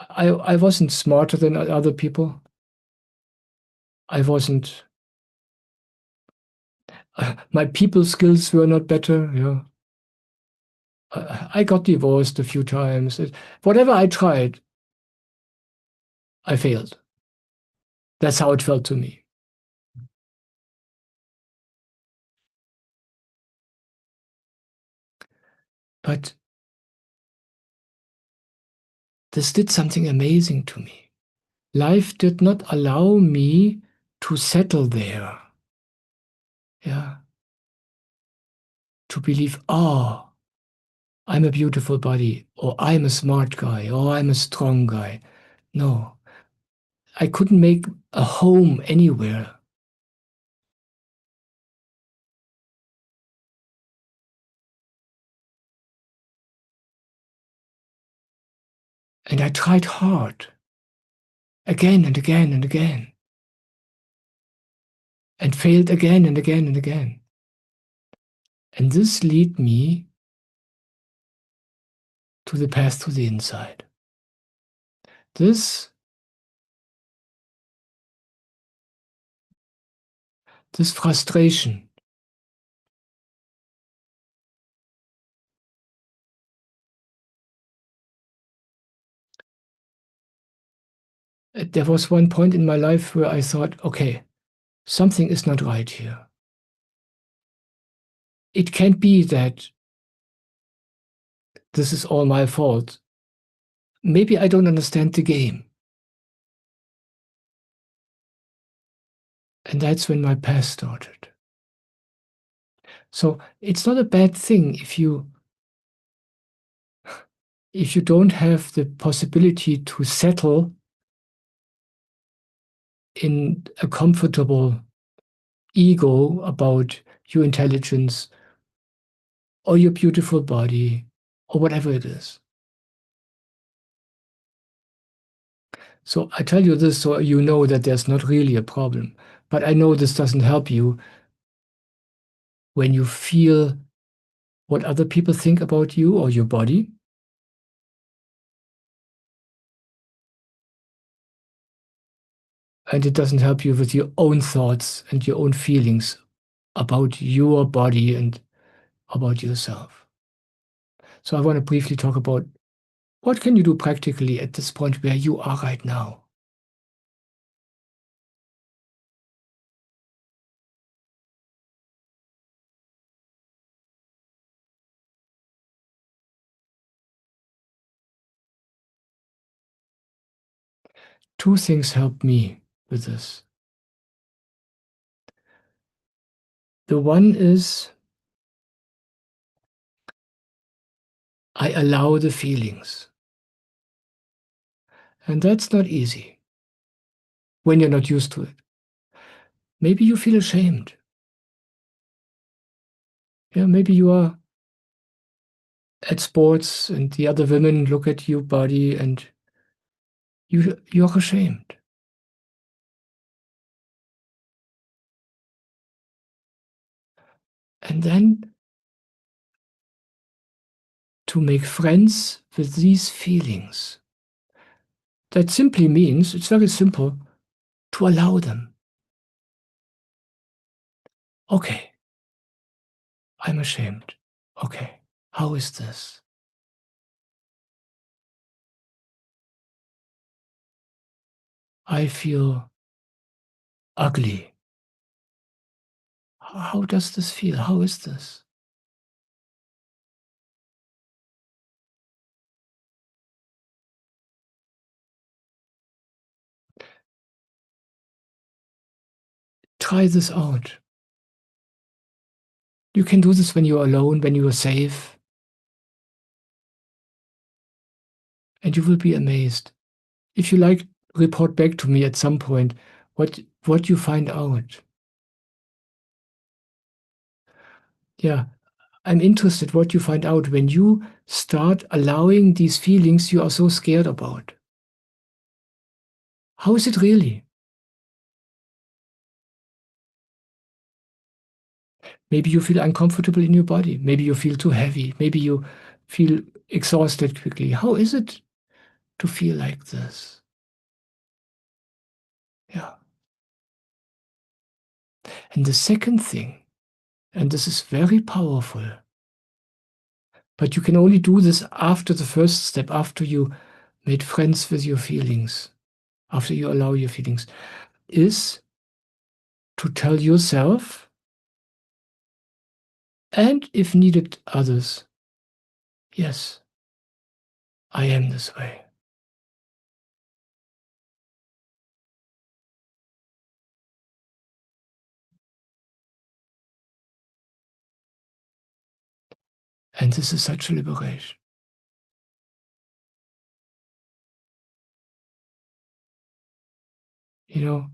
I wasn't smarter than other people. I wasn't, my people skills were not better. I got divorced a few times. Whatever I tried, I failed. That's how it felt to me. But this did something amazing to me. Life did not allow me to settle there. Yeah. To believe, oh, I'm a beautiful body, or I'm a smart guy, or I'm a strong guy. No. I couldn't make a home anywhere. And I tried hard, again and again and again, and failed again and again and again. And this led me to the path to the inside. This frustration, there was one point in my life where I thought, okay, something is not right here. It can't be that this is all my fault. Maybe I don't understand the game. And that's when my path started. So it's not a bad thing if you don't have the possibility to settle in a comfortable ego about your intelligence or your beautiful body or whatever it is. So I tell you this so you know that there's not really a problem. But I know this doesn't help you when you feel what other people think about you or your body. and it doesn't help you with your own thoughts and your own feelings about your body and about yourself. So I want to briefly talk about what can you do practically at this point where you are right now. Two things help me with this. The one is I allow the feelings. And that's not easy when you're not used to it. Maybe you feel ashamed. Yeah, maybe you are at sports and the other women look at your body and you're ashamed. And then to make friends with these feelings. That simply means, it's very simple, to allow them. Okay, I'm ashamed. Okay, how is this? I feel ugly. How does this feel? How is this? Try this out. You can do this when you're alone, when you are safe. And you will be amazed. If you like, report back to me at some point what you find out. Yeah, I'm interested what you find out when you start allowing these feelings you are so scared about. How is it really? Maybe you feel uncomfortable in your body. Maybe you feel too heavy. Maybe you feel exhausted quickly. How is it to feel like this? Yeah. And the second thing, and this is very powerful, but you can only do this after the first step, after you made friends with your feelings, after you allow your feelings, is to tell yourself, and if needed, others, yes, I am this way. And this is such a liberation. You know,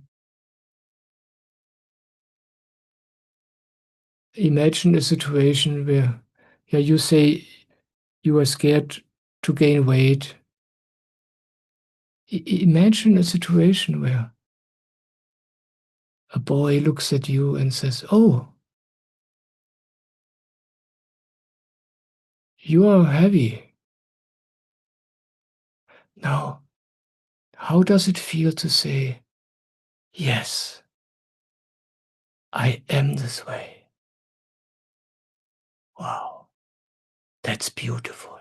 imagine a situation where, yeah, you say you are scared to gain weight. Imagine a situation where a boy looks at you and says, "Oh, you are heavy." Now, how does it feel to say, "Yes, I am this way"? Wow, that's beautiful.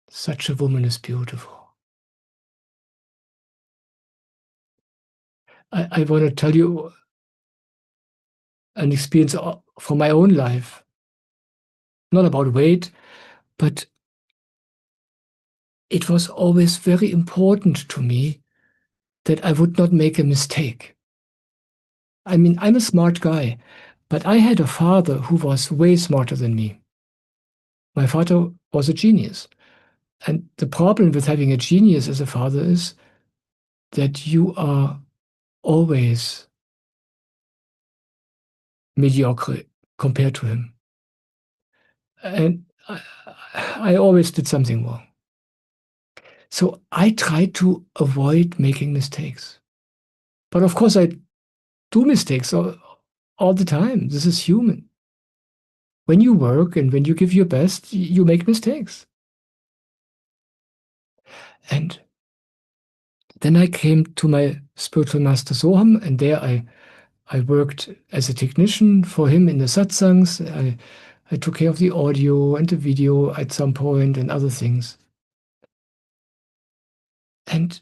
Such a woman is beautiful. I want to tell you an experience from my own life. Not about weight, but it was always very important to me that I would not make a mistake. I mean, I'm a smart guy, but I had a father who was way smarter than me. My father was a genius. And the problem with having a genius as a father is that you are always mediocre compared to him. And I always did something wrong. So I try to avoid making mistakes. But of course, I do mistakes all the time. This is human. When you work and when you give your best, you make mistakes. And Then I came to my spiritual master Soham, and there I worked as a technician for him in the satsangs. I took care of the audio and the video at some point and other things. And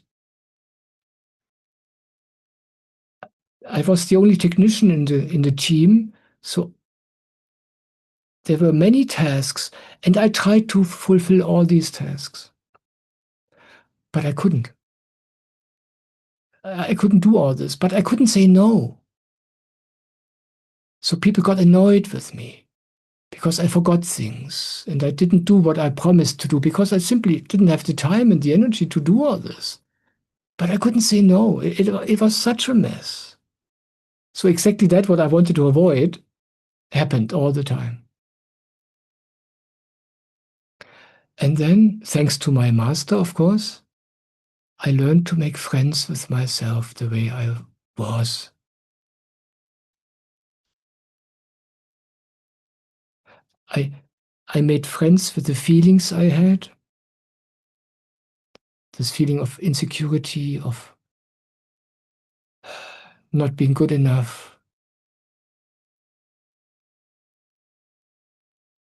I was the only technician in the team, so there were many tasks, and I tried to fulfill all these tasks. But I couldn't. I couldn't do all this, but I couldn't say no. So people got annoyed with me because I forgot things and I didn't do what I promised to do because I simply didn't have the time and the energy to do all this. But I couldn't say no. It was such a mess. So exactly that what I wanted to avoid happened all the time. And then, thanks to my master, of course, I learned to make friends with myself the way I was. I made friends with the feelings I had, this feeling of insecurity, of not being good enough,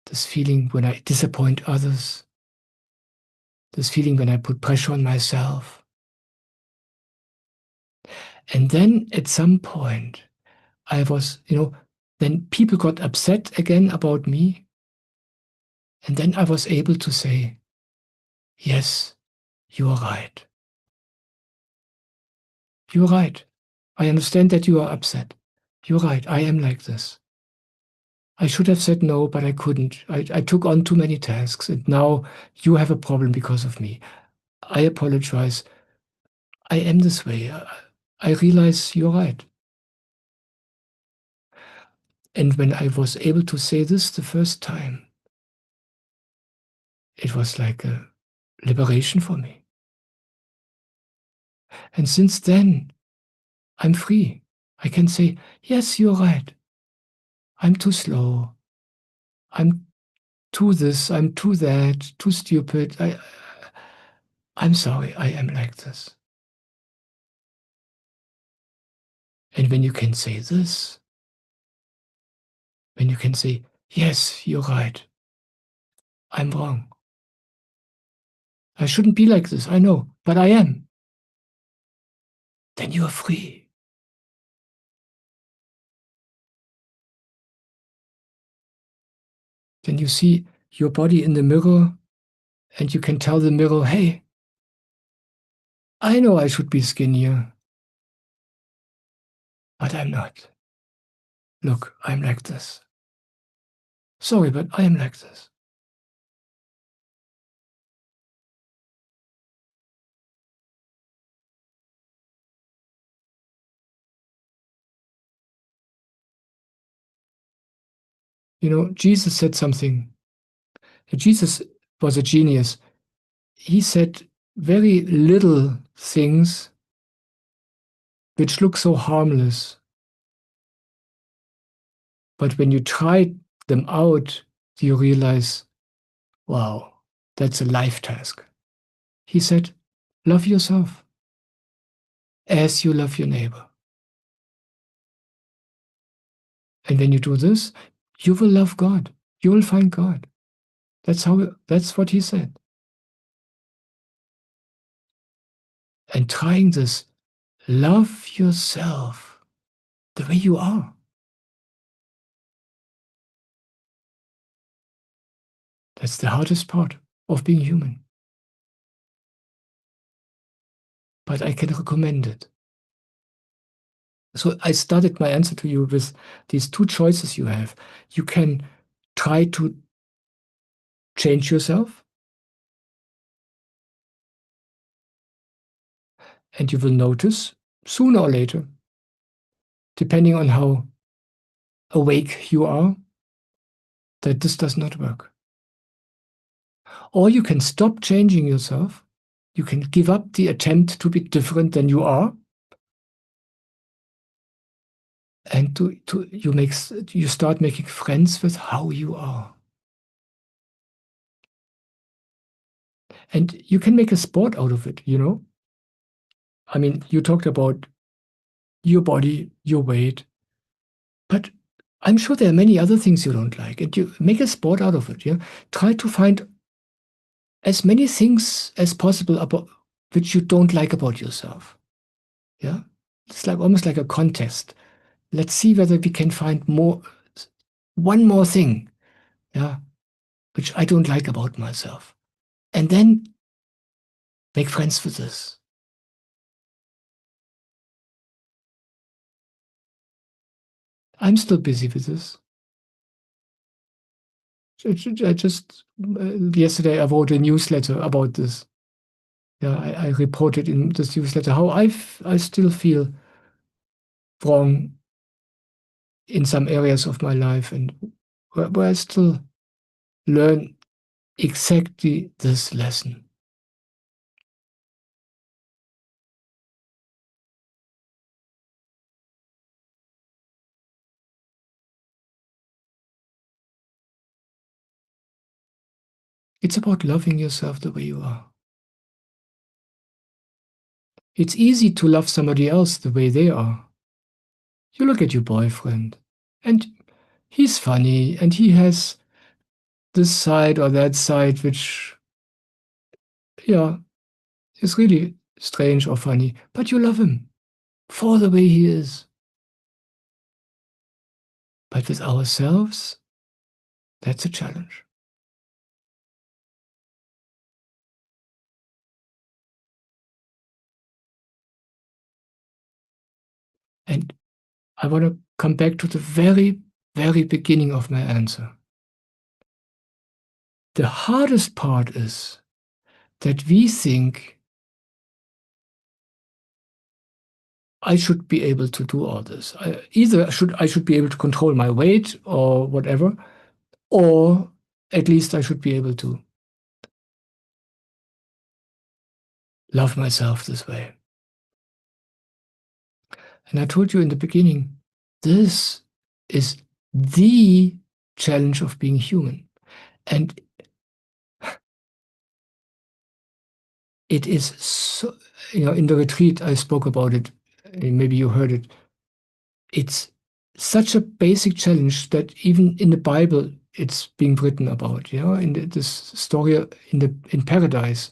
this feeling when I disappoint others, this feeling when I put pressure on myself. And then at some point, I was, then people got upset again about me. And then I was able to say, yes, you are right. You're right. I understand that you are upset. You're right. I am like this. I should have said no, but I couldn't. I took on too many tasks, and now you have a problem because of me. I apologize. I am this way. I realize you're right. And when I was able to say this the first time, it was like a liberation for me. And since then, I'm free. I can say, yes, you're right. I'm too slow. I'm too this. I'm too that. Too stupid. I'm sorry. I am like this. And when you can say this, when you can say, yes, you're right. I'm wrong. I shouldn't be like this. I know, but I am. Then you are free. Then you see your body in the mirror and you can tell the mirror, hey, I know I should be skinnier, but I'm not. Look, I'm like this. Sorry, but I am like this. Jesus said something. Jesus was a genius. He said very little things which look so harmless. But when you try them out, you realize, wow, that's a life task. He said, love yourself as you love your neighbor. And when you do this, you will love God. You will find God. That's what he said. And trying this, love yourself the way you are. That's the hardest part of being human. But I can recommend it. So I started my answer to you with these two choices you have. You can try to change yourself, and you will notice sooner or later, depending on how awake you are, that this does not work. Or you can stop changing yourself. You can give up the attempt to be different than you are, and you start making friends with how you are. And you can make a sport out of it, I mean, you talked about your body, your weight, but I'm sure there are many other things you don't like, and you make a sport out of it. Yeah, try to find as many things as possible about which you don't like about yourself. Yeah, it's like almost like a contest. Let's see whether we can find one more thing, yeah, which I don't like about myself, and then make friends with this. I'm still busy with this. I just yesterday I wrote a newsletter about this. Yeah, I reported in this newsletter how I still feel wrong in some areas of my life, and where I still learn exactly this lesson. It's about loving yourself the way you are. It's easy to love somebody else the way they are. You look at your boyfriend, and he's funny, and he has this side or that side, which, yeah, is really strange or funny, but you love him for the way he is. But with ourselves, that's a challenge. And I want to come back to the very, very beginning of my answer. The hardest part is that we think I should be able to do all this. I should be able to control my weight or whatever, or at least I should be able to love myself this way. And I told you in the beginning, this is the challenge of being human. And it is so, in the retreat, I spoke about it. Maybe you heard it. It's such a basic challenge that even in the Bible, it's being written about. In this story in paradise,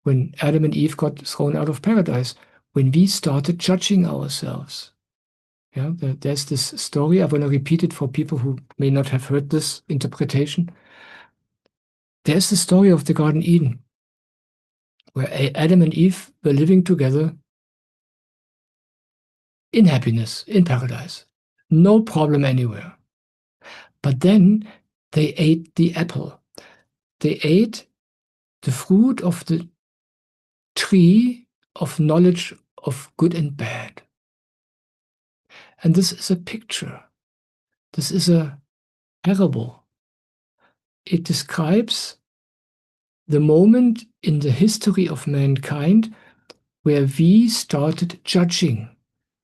when Adam and Eve got thrown out of paradise, when we started judging ourselves. There's this story. I want to repeat it for people who may not have heard this interpretation. There's the story of the Garden Eden, where Adam and Eve were living together in happiness, in paradise. No problem anywhere. But then they ate the apple. They ate the fruit of the tree of knowledge of good and bad. And this is a picture. This is a parable. It describes the moment in the history of mankind where we started judging.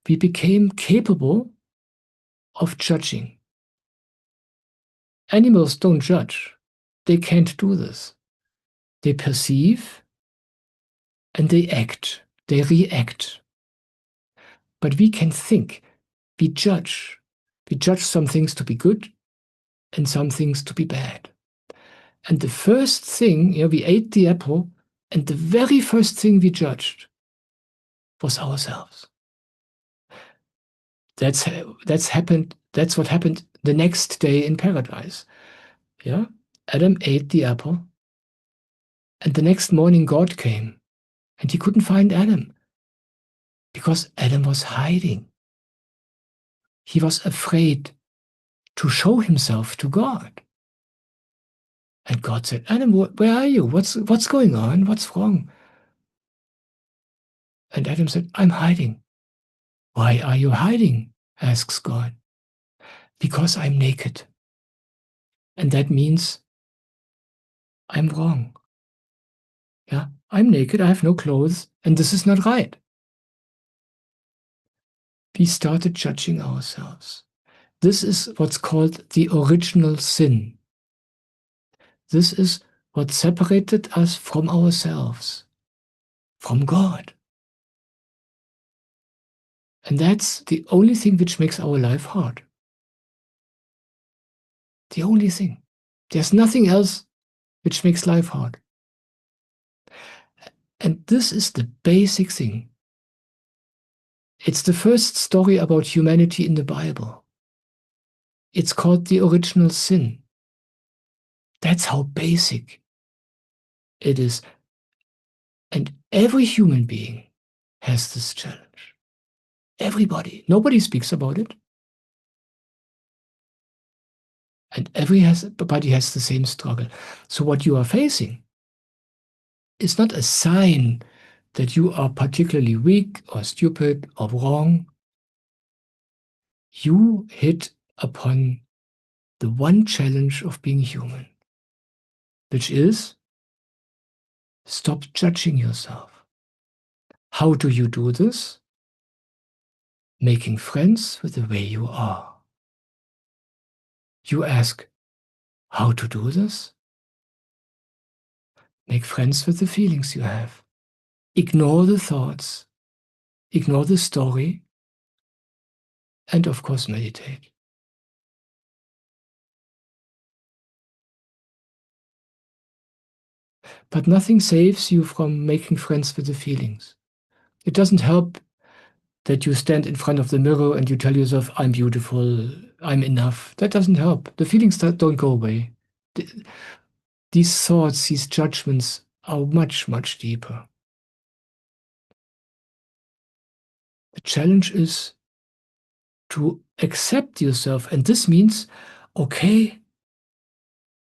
We became capable of judging. Animals don't judge. They can't do this. They perceive and they act. They react. But we can think. We judge. We judge some things to be good and some things to be bad. And the first thing, we ate the apple, and the very first thing we judged was ourselves. That's happened. That's what happened the next day in paradise. Adam ate the apple, and the next morning God came, and he couldn't find Adam because Adam was hiding. He was afraid to show himself to God. And God said, Adam, where are you? What's going on? What's wrong? And Adam said, I'm hiding. Why are you hiding? Asks God. Because I'm naked. And that means I'm wrong. I'm naked, I have no clothes, and this is not right. We started judging ourselves. This is what's called the original sin. This is what separated us from ourselves, from God. And that's the only thing which makes our life hard. The only thing. There's nothing else which makes life hard. And this is the basic thing. It's the first story about humanity in the Bible. It's called the original sin. That's how basic it is. And every human being has this challenge. Everybody. Nobody speaks about it. And everybody has the same struggle. So what you are facing is not a sign that you are particularly weak or stupid or wrong. You hit upon the one challenge of being human, which is stop judging yourself. How do you do this? Making friends with the way you are. You ask, how to do this? Make friends with the feelings you have. Ignore the thoughts. Ignore the story. And of course, meditate. But nothing saves you from making friends with the feelings. It doesn't help that you stand in front of the mirror and you tell yourself, I'm beautiful, I'm enough. That doesn't help. The feelings don't go away. These thoughts, these judgments are much, much deeper. The challenge is to accept yourself. And this means, okay,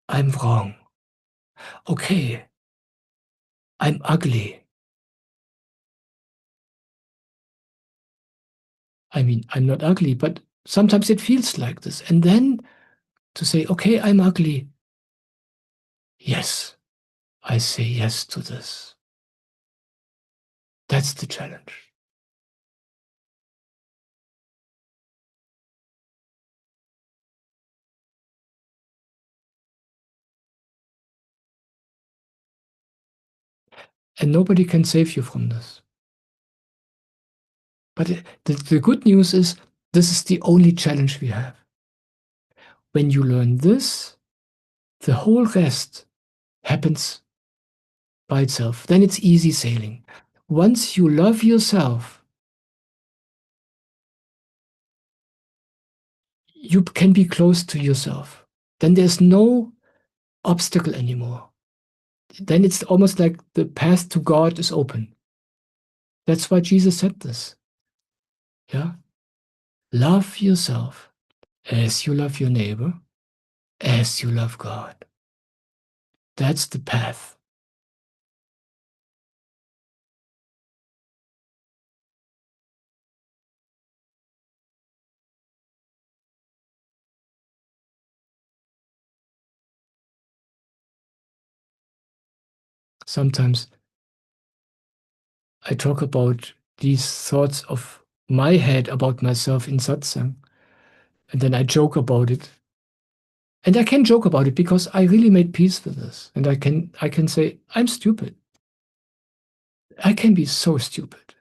I'm wrong. Okay, I'm ugly. I mean, I'm not ugly, but sometimes it feels like this. And then to say, okay, I'm ugly. Yes, I say yes to this. That's the challenge. And nobody can save you from this. But the good news is, this is the only challenge we have. When you learn this, the whole rest happens by itself. Then it's easy sailing. Once you love yourself, you can be close to yourself. Then there's no obstacle anymore. Then it's almost like the path to God is open. That's why Jesus said this. Yeah? Love yourself as you love your neighbor, as you love God. That's the path. Sometimes I talk about these thoughts of my head about myself in satsang, and then I joke about it. And I can joke about it because I really made peace with this. And I can say, I'm stupid. I can be so stupid.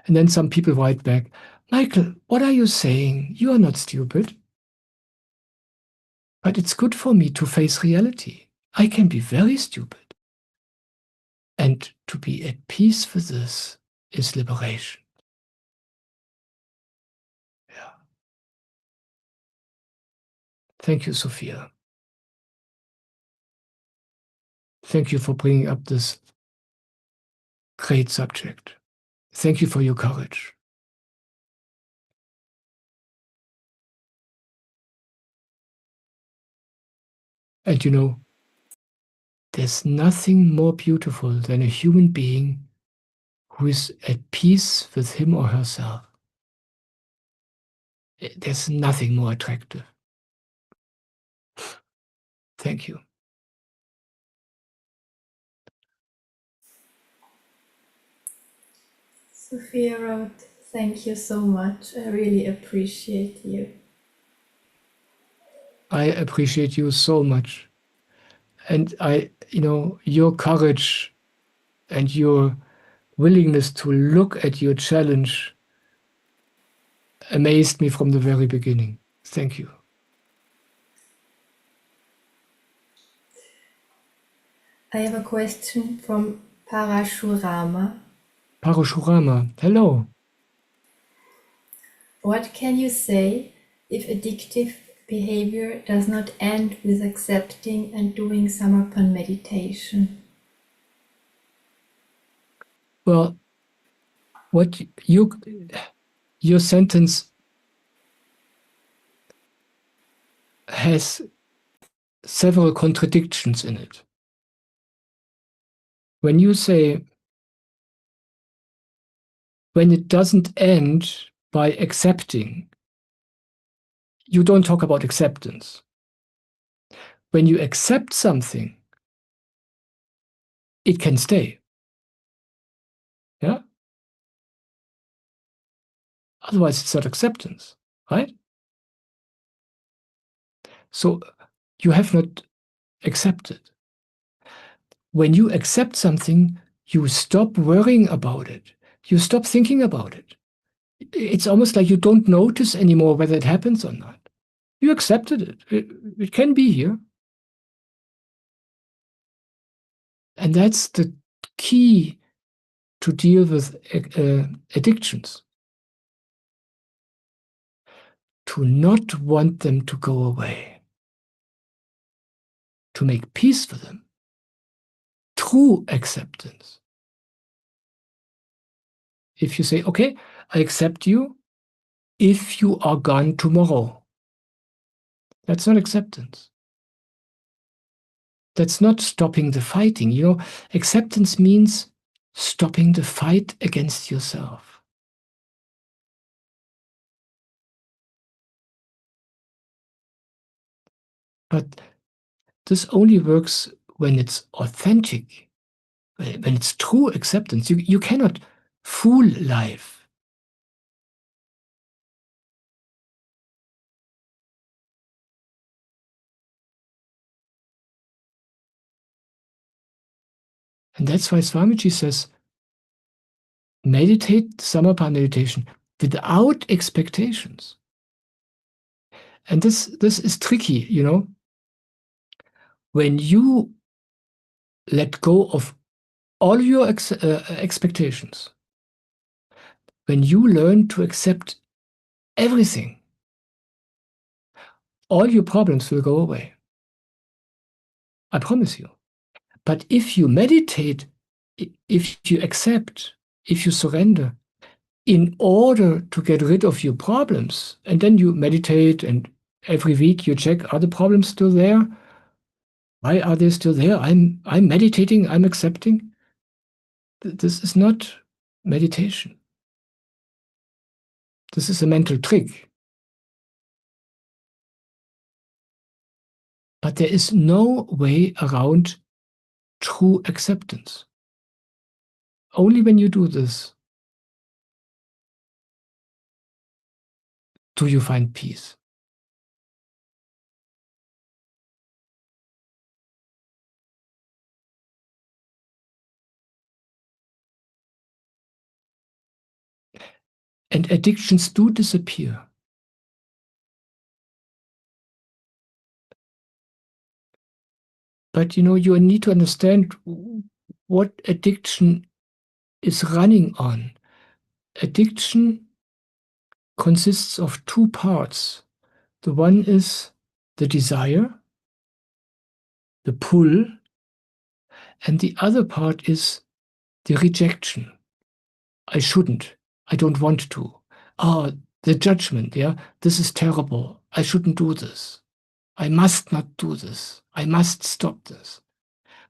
And then some people write back, Michael, what are you saying? You are not stupid. But it's good for me to face reality. I can be very stupid. And to be at peace with this is liberation. Yeah. Thank you, Sophia. Thank you for bringing up this great subject. Thank you for your courage. And you know, there's nothing more beautiful than a human being who is at peace with him or herself. There's nothing more attractive. Thank you. Sophia wrote, thank you so much. I really appreciate you. I appreciate you so much. And your courage and your willingness to look at your challenge amazed me from the very beginning. Thank you. I have a question from Parashurama. Parashurama, hello. What can you say if addictive behavior does not end with accepting and doing Samarpan meditation? Well, what your sentence has several contradictions in it. When you say, when it doesn't end by accepting, you don't talk about acceptance. When you accept something, it can stay. Yeah? Otherwise, it's not acceptance, right? So you have not accepted. When you accept something, you stop worrying about it. You stop thinking about it. It's almost like you don't notice anymore whether it happens or not. You accepted it. It can be here. And that's the key to deal with addictions. To not want them to go away. To make peace for them. True acceptance. If you say, okay, I accept you if you are gone tomorrow. That's not acceptance. That's not stopping the fighting. You know, acceptance means stopping the fight against yourself. But this only works when it's authentic, when it's true acceptance. You cannot fool life. And that's why Swamiji says, meditate Samarpan meditation without expectations. And this is tricky, you know. When you let go of all your expectations, when you learn to accept everything, all your problems will go away. I promise you. But if you meditate, if you accept, if you surrender, in order to get rid of your problems, and then you meditate and every week you check, are the problems still there? Why are they still there? I'm meditating, I'm accepting. This is not meditation. This is a mental trick. But there is no way around true acceptance. Only when you do this do you find peace. And addictions do disappear. But you know, you need to understand what addiction is running on. Addiction consists of two parts. The one is the desire, the pull, and the other part is the rejection. I shouldn't. I don't want to. Ah, the judgment, yeah? This is terrible. I shouldn't do this. I must not do this. I must stop this.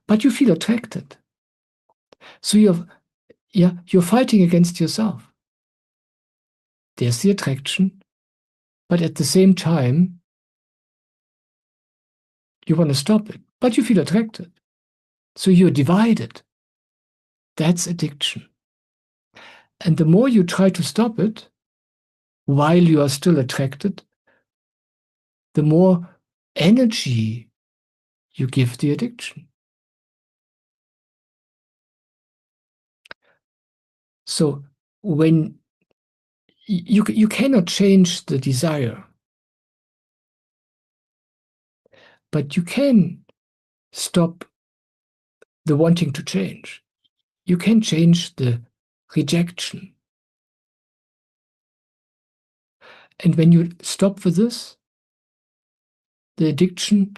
But you feel attracted. So you're fighting against yourself. There's the attraction, but at the same time, you want to stop it, but you feel attracted. So you're divided. That's addiction. And the more you try to stop it, while you are still attracted, the more energy you give the addiction. So when you cannot change the desire, but you can stop the wanting to change. You can change the rejection. And when you stop with this, the addiction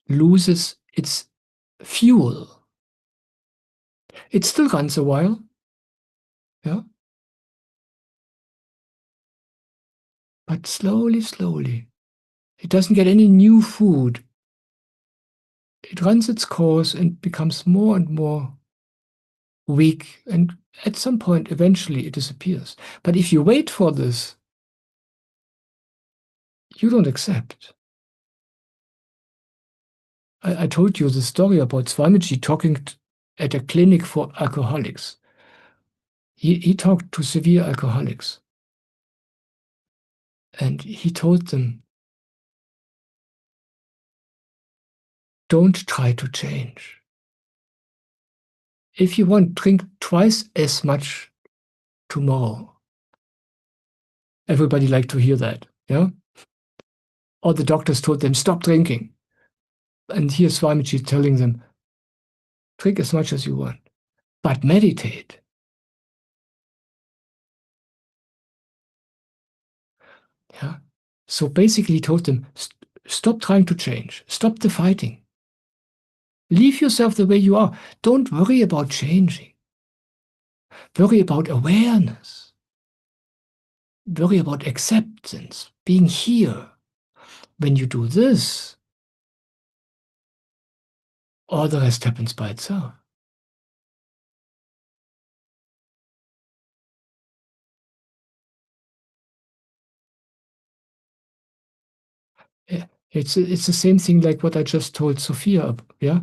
loses its fuel. It still runs a while, yeah, but slowly, slowly. It doesn't get any new food. It runs its course and becomes more and more weak, and at some point, eventually, it disappears. But if you wait for this, you don't accept. I told you the story about Swamiji talking at a clinic for alcoholics. He talked to severe alcoholics. And he told them, don't try to change. If you want, drink twice as much tomorrow. Everybody liked to hear that, yeah? Or the doctors told them, stop drinking. And here's Swamiji telling them, drink as much as you want, but meditate. Yeah? So basically he told them, stop trying to change. Stop the fighting. Leave yourself the way you are. Don't worry about changing. Worry about awareness. Worry about acceptance, being here. When you do this, all the rest happens by itself. Yeah. It's the same thing like what I just told Sophia. Yeah,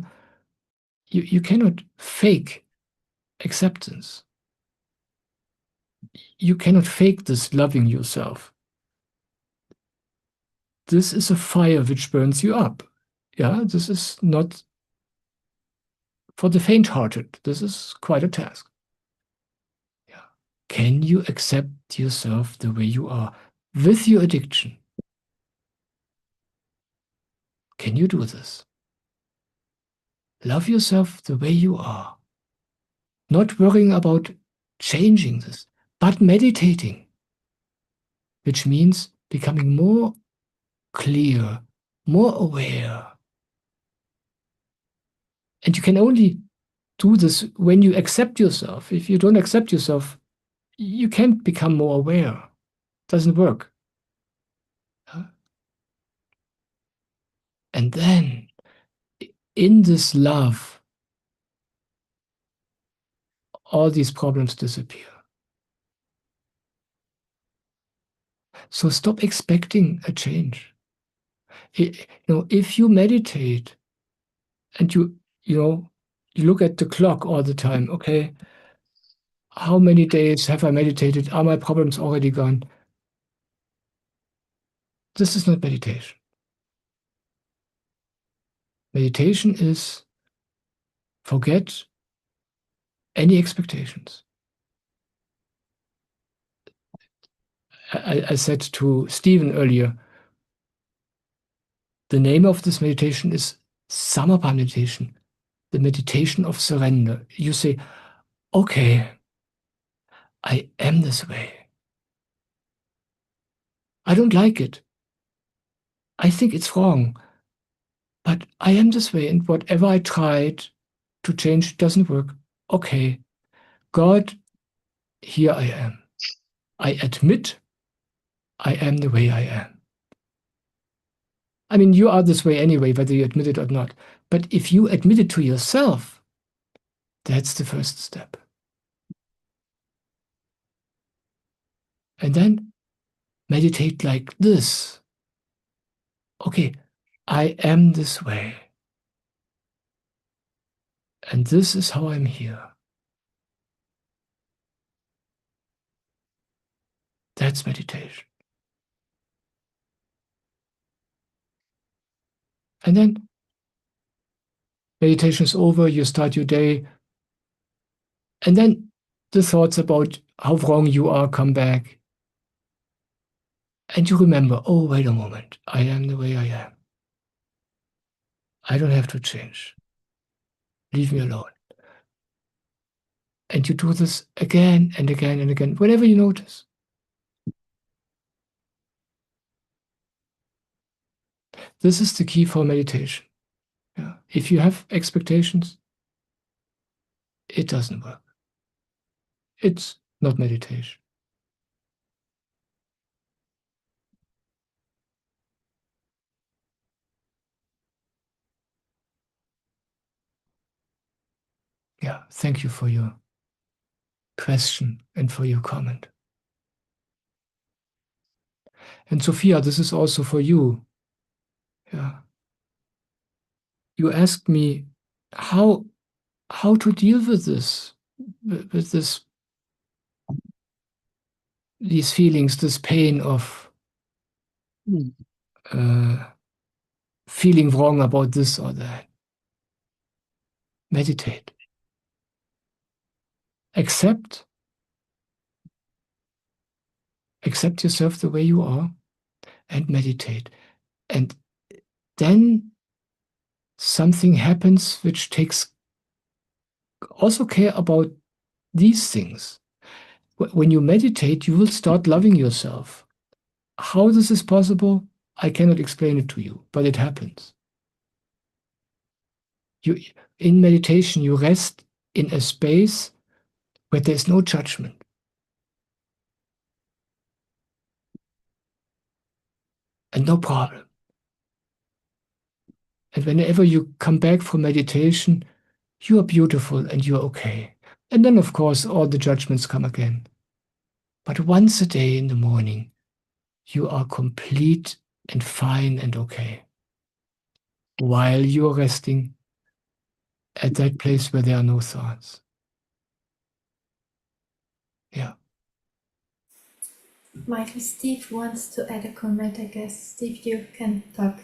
you cannot fake acceptance. You cannot fake this loving yourself. This is a fire which burns you up. Yeah, this is not for the faint-hearted. This is quite a task. Yeah. Can you accept yourself the way you are with your addiction? Can you do this? Love yourself the way you are. Not worrying about changing this, but meditating, which means becoming more clear, more aware. And you can only do this when you accept yourself. If you don't accept yourself, you can't become more aware. It doesn't work. And then, in this love, all these problems disappear. So stop expecting a change. If you meditate and you look at the clock all the time, okay, how many days have I meditated? Are my problems already gone? This is not meditation. Meditation is forget any expectations. I said to Stephen earlier, the name of this meditation is Samarpan Meditation, the meditation of surrender. You say, okay, I am this way. I don't like it. I think it's wrong. But I am this way, and whatever I tried to change doesn't work. Okay, God, here I am. I admit I am the way I am. I mean, you are this way anyway, whether you admit it or not. But if you admit it to yourself, that's the first step. And then meditate like this. Okay, I am this way. And this is how I'm here. That's meditation. And then meditation is over, you start your day. And then the thoughts about how wrong you are come back. And you remember, oh, wait a moment, I am the way I am. I don't have to change. Leave me alone. And you do this again and again and again, whenever you notice. This is the key for meditation. Yeah. If you have expectations, it doesn't work. It's not meditation. Yeah, thank you for your question and for your comment. And Sophia, this is also for you. Yeah. You asked me how to deal with this, these feelings, this pain of feeling wrong about this or that. Meditate. Accept yourself the way you are and meditate. And then something happens which takes also care about these things. When you meditate, you will start loving yourself. How this is possible, I cannot explain it to you, but it happens. In meditation, you rest in a space where there's no judgment. And no problem. And whenever you come back from meditation, you are beautiful and you are okay. And then, of course, all the judgments come again. But once a day in the morning, you are complete and fine and okay. While you are resting at that place where there are no thoughts. Yeah. Michael, Steve wants to add a comment, I guess. Steve, you can talk.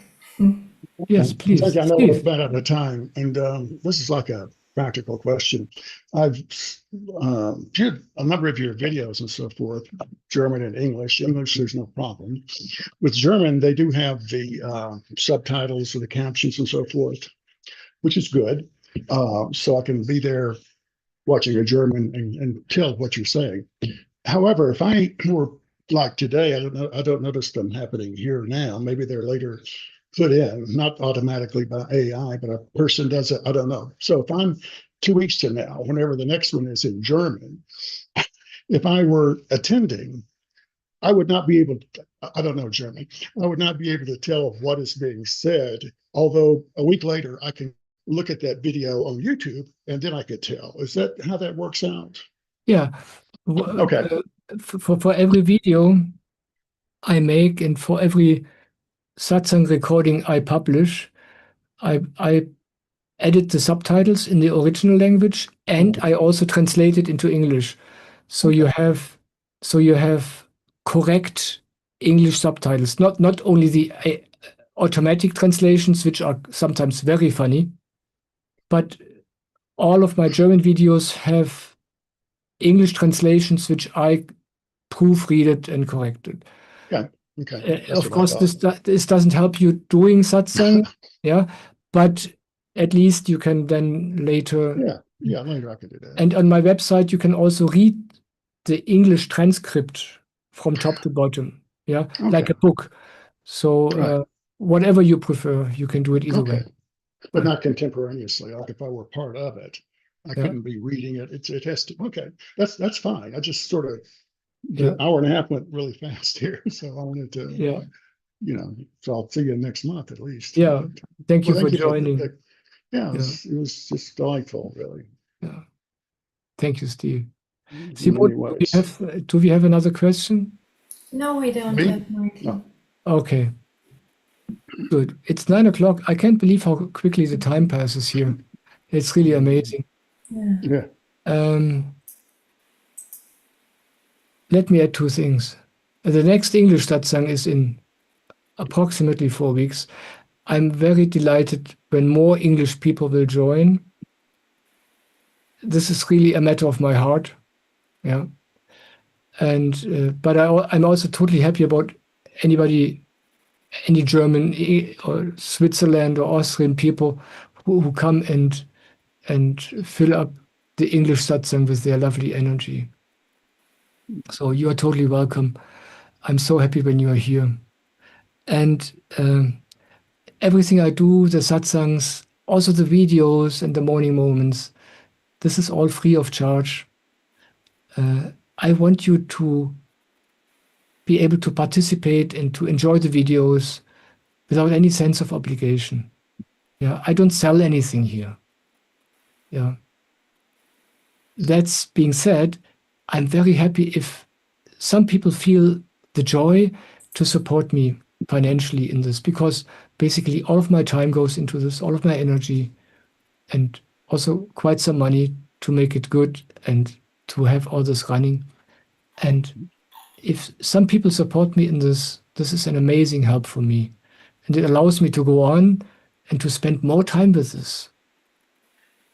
Yes, please. I know Steve. we're about out of time, and this is like a practical question. I've viewed a number of your videos and so forth, German and English. English, there's no problem. With German, they do have the subtitles and the captions and so forth, which is good. So I can be there watching a German and tell what you're saying. However, if I were like today, I don't notice them happening here now. Maybe they're later put in, not automatically by AI, but a person does it. I don't know. So if I'm 2 weeks from now, whenever the next one is in German, if I were attending, I would not be able to, I don't know German, I would not be able to tell what is being said. Although a week later, I can look at that video on YouTube and then I could tell. Is that how that works out? Yeah. Okay. For every video I make and for every satsang recording I publish, I edit the subtitles in the original language and I also translate it into English. So Okay. you have correct English subtitles, not only the automatic translations, which are sometimes very funny, but all of my German videos have English translations which I proofreaded and corrected. Yeah. Okay. Of course, this doesn't help you doing satsang, yeah, but at least you can then later. Yeah, later I can do that. And on my website, you can also read the English transcript from top to bottom, yeah, like a book. So whatever you prefer, you can do it either way. But not contemporaneously. Like if I were part of it, I couldn't be reading it. It has to. Okay, that's fine. I just sort of the hour and a half went really fast here, so I wanted to. So I'll see you next month at least. Yeah, thank you for joining. It was just delightful, really. Yeah, thank you, Steve. Simon, do we have another question? No, we don't have, Michael. No. Okay. Good. It's 9 o'clock. I can't believe how quickly the time passes here. It's really amazing. Yeah. Let me add 2 things. The next English satsang is in approximately 4 weeks. I'm very delighted when more English people will join. This is really a matter of my heart. Yeah. And but I'm also totally happy about anybody, any German or Switzerland or Austrian people who come and fill up the English satsang with their lovely energy. So you are totally welcome. I'm so happy when you are here. And everything I do, the satsangs, also the videos and the morning moments, this is all free of charge. I want you to be able to participate and to enjoy the videos without any sense of obligation. Yeah, I don't sell anything here. Yeah. That's being said, I'm very happy if some people feel the joy to support me financially in this, because basically all of my time goes into this, all of my energy, and also quite some money to make it good and to have all this running. And if some people support me in this, this is an amazing help for me. And it allows me to go on and to spend more time with this.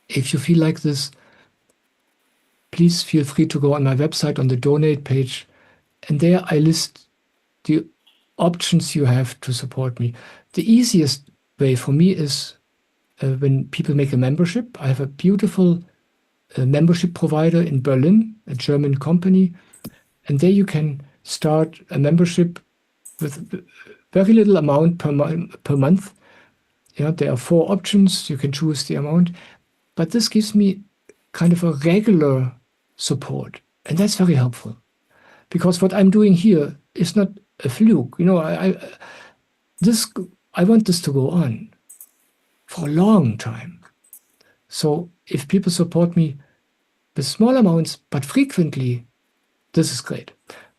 If you feel like this, please feel free to go on my website on the donate page. And there I list the options you have to support me. The easiest way for me is when people make a membership. I have a beautiful membership provider in Berlin, a German company. And there you can start a membership with very little amount per month. Yeah, there are 4 options. You can choose the amount. But this gives me kind of a regular support. And that's very helpful. Because what I'm doing here is not a fluke. You know, I want this to go on for a long time. So if people support me with small amounts, but frequently, this is great.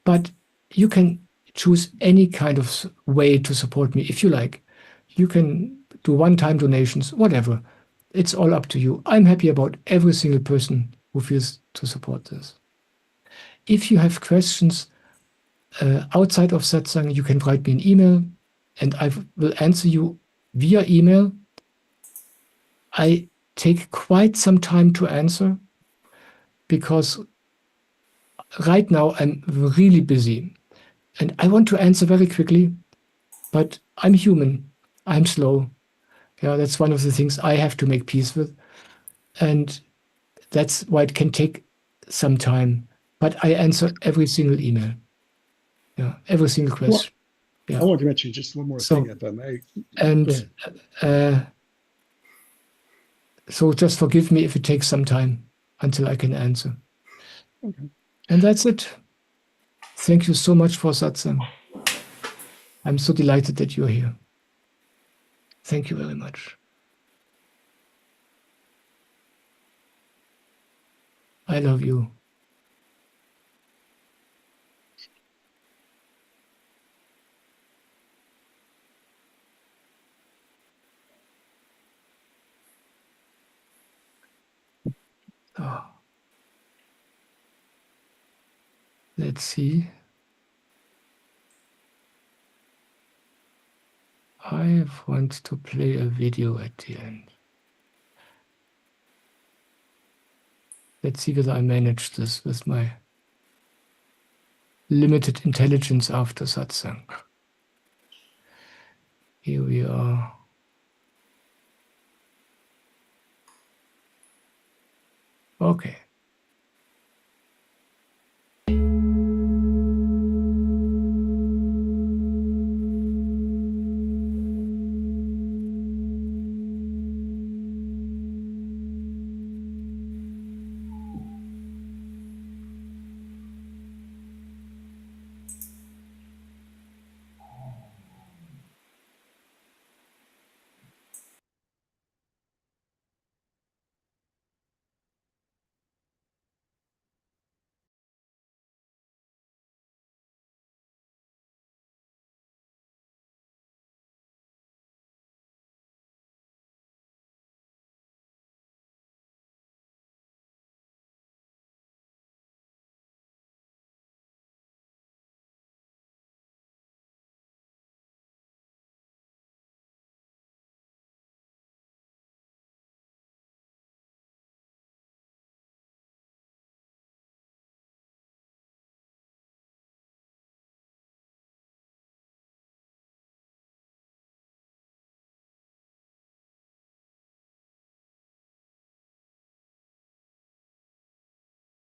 But you can choose any kind of way to support me if you like. You can do one-time donations, whatever. It's all up to you. I'm happy about every single person who feels to support this. If you have questions outside of satsang, you can write me an email and I will answer you via email. I take quite some time to answer because right now I'm really busy and I want to answer very quickly, but I'm human. I'm slow. Yeah, that's one of the things I have to make peace with. And that's why it can take some time. But I answer every single email. Yeah, every single question. I want to mention just one more thing, if I may. And so just forgive me if it takes some time until I can answer. Okay. And that's it. Thank you so much for satsang. I'm so delighted that you're here. Thank you very much. I love you. Oh. Let's see. I want to play a video at the end. Let's see whether I manage this with my limited intelligence after satsang. Here we are. Okay.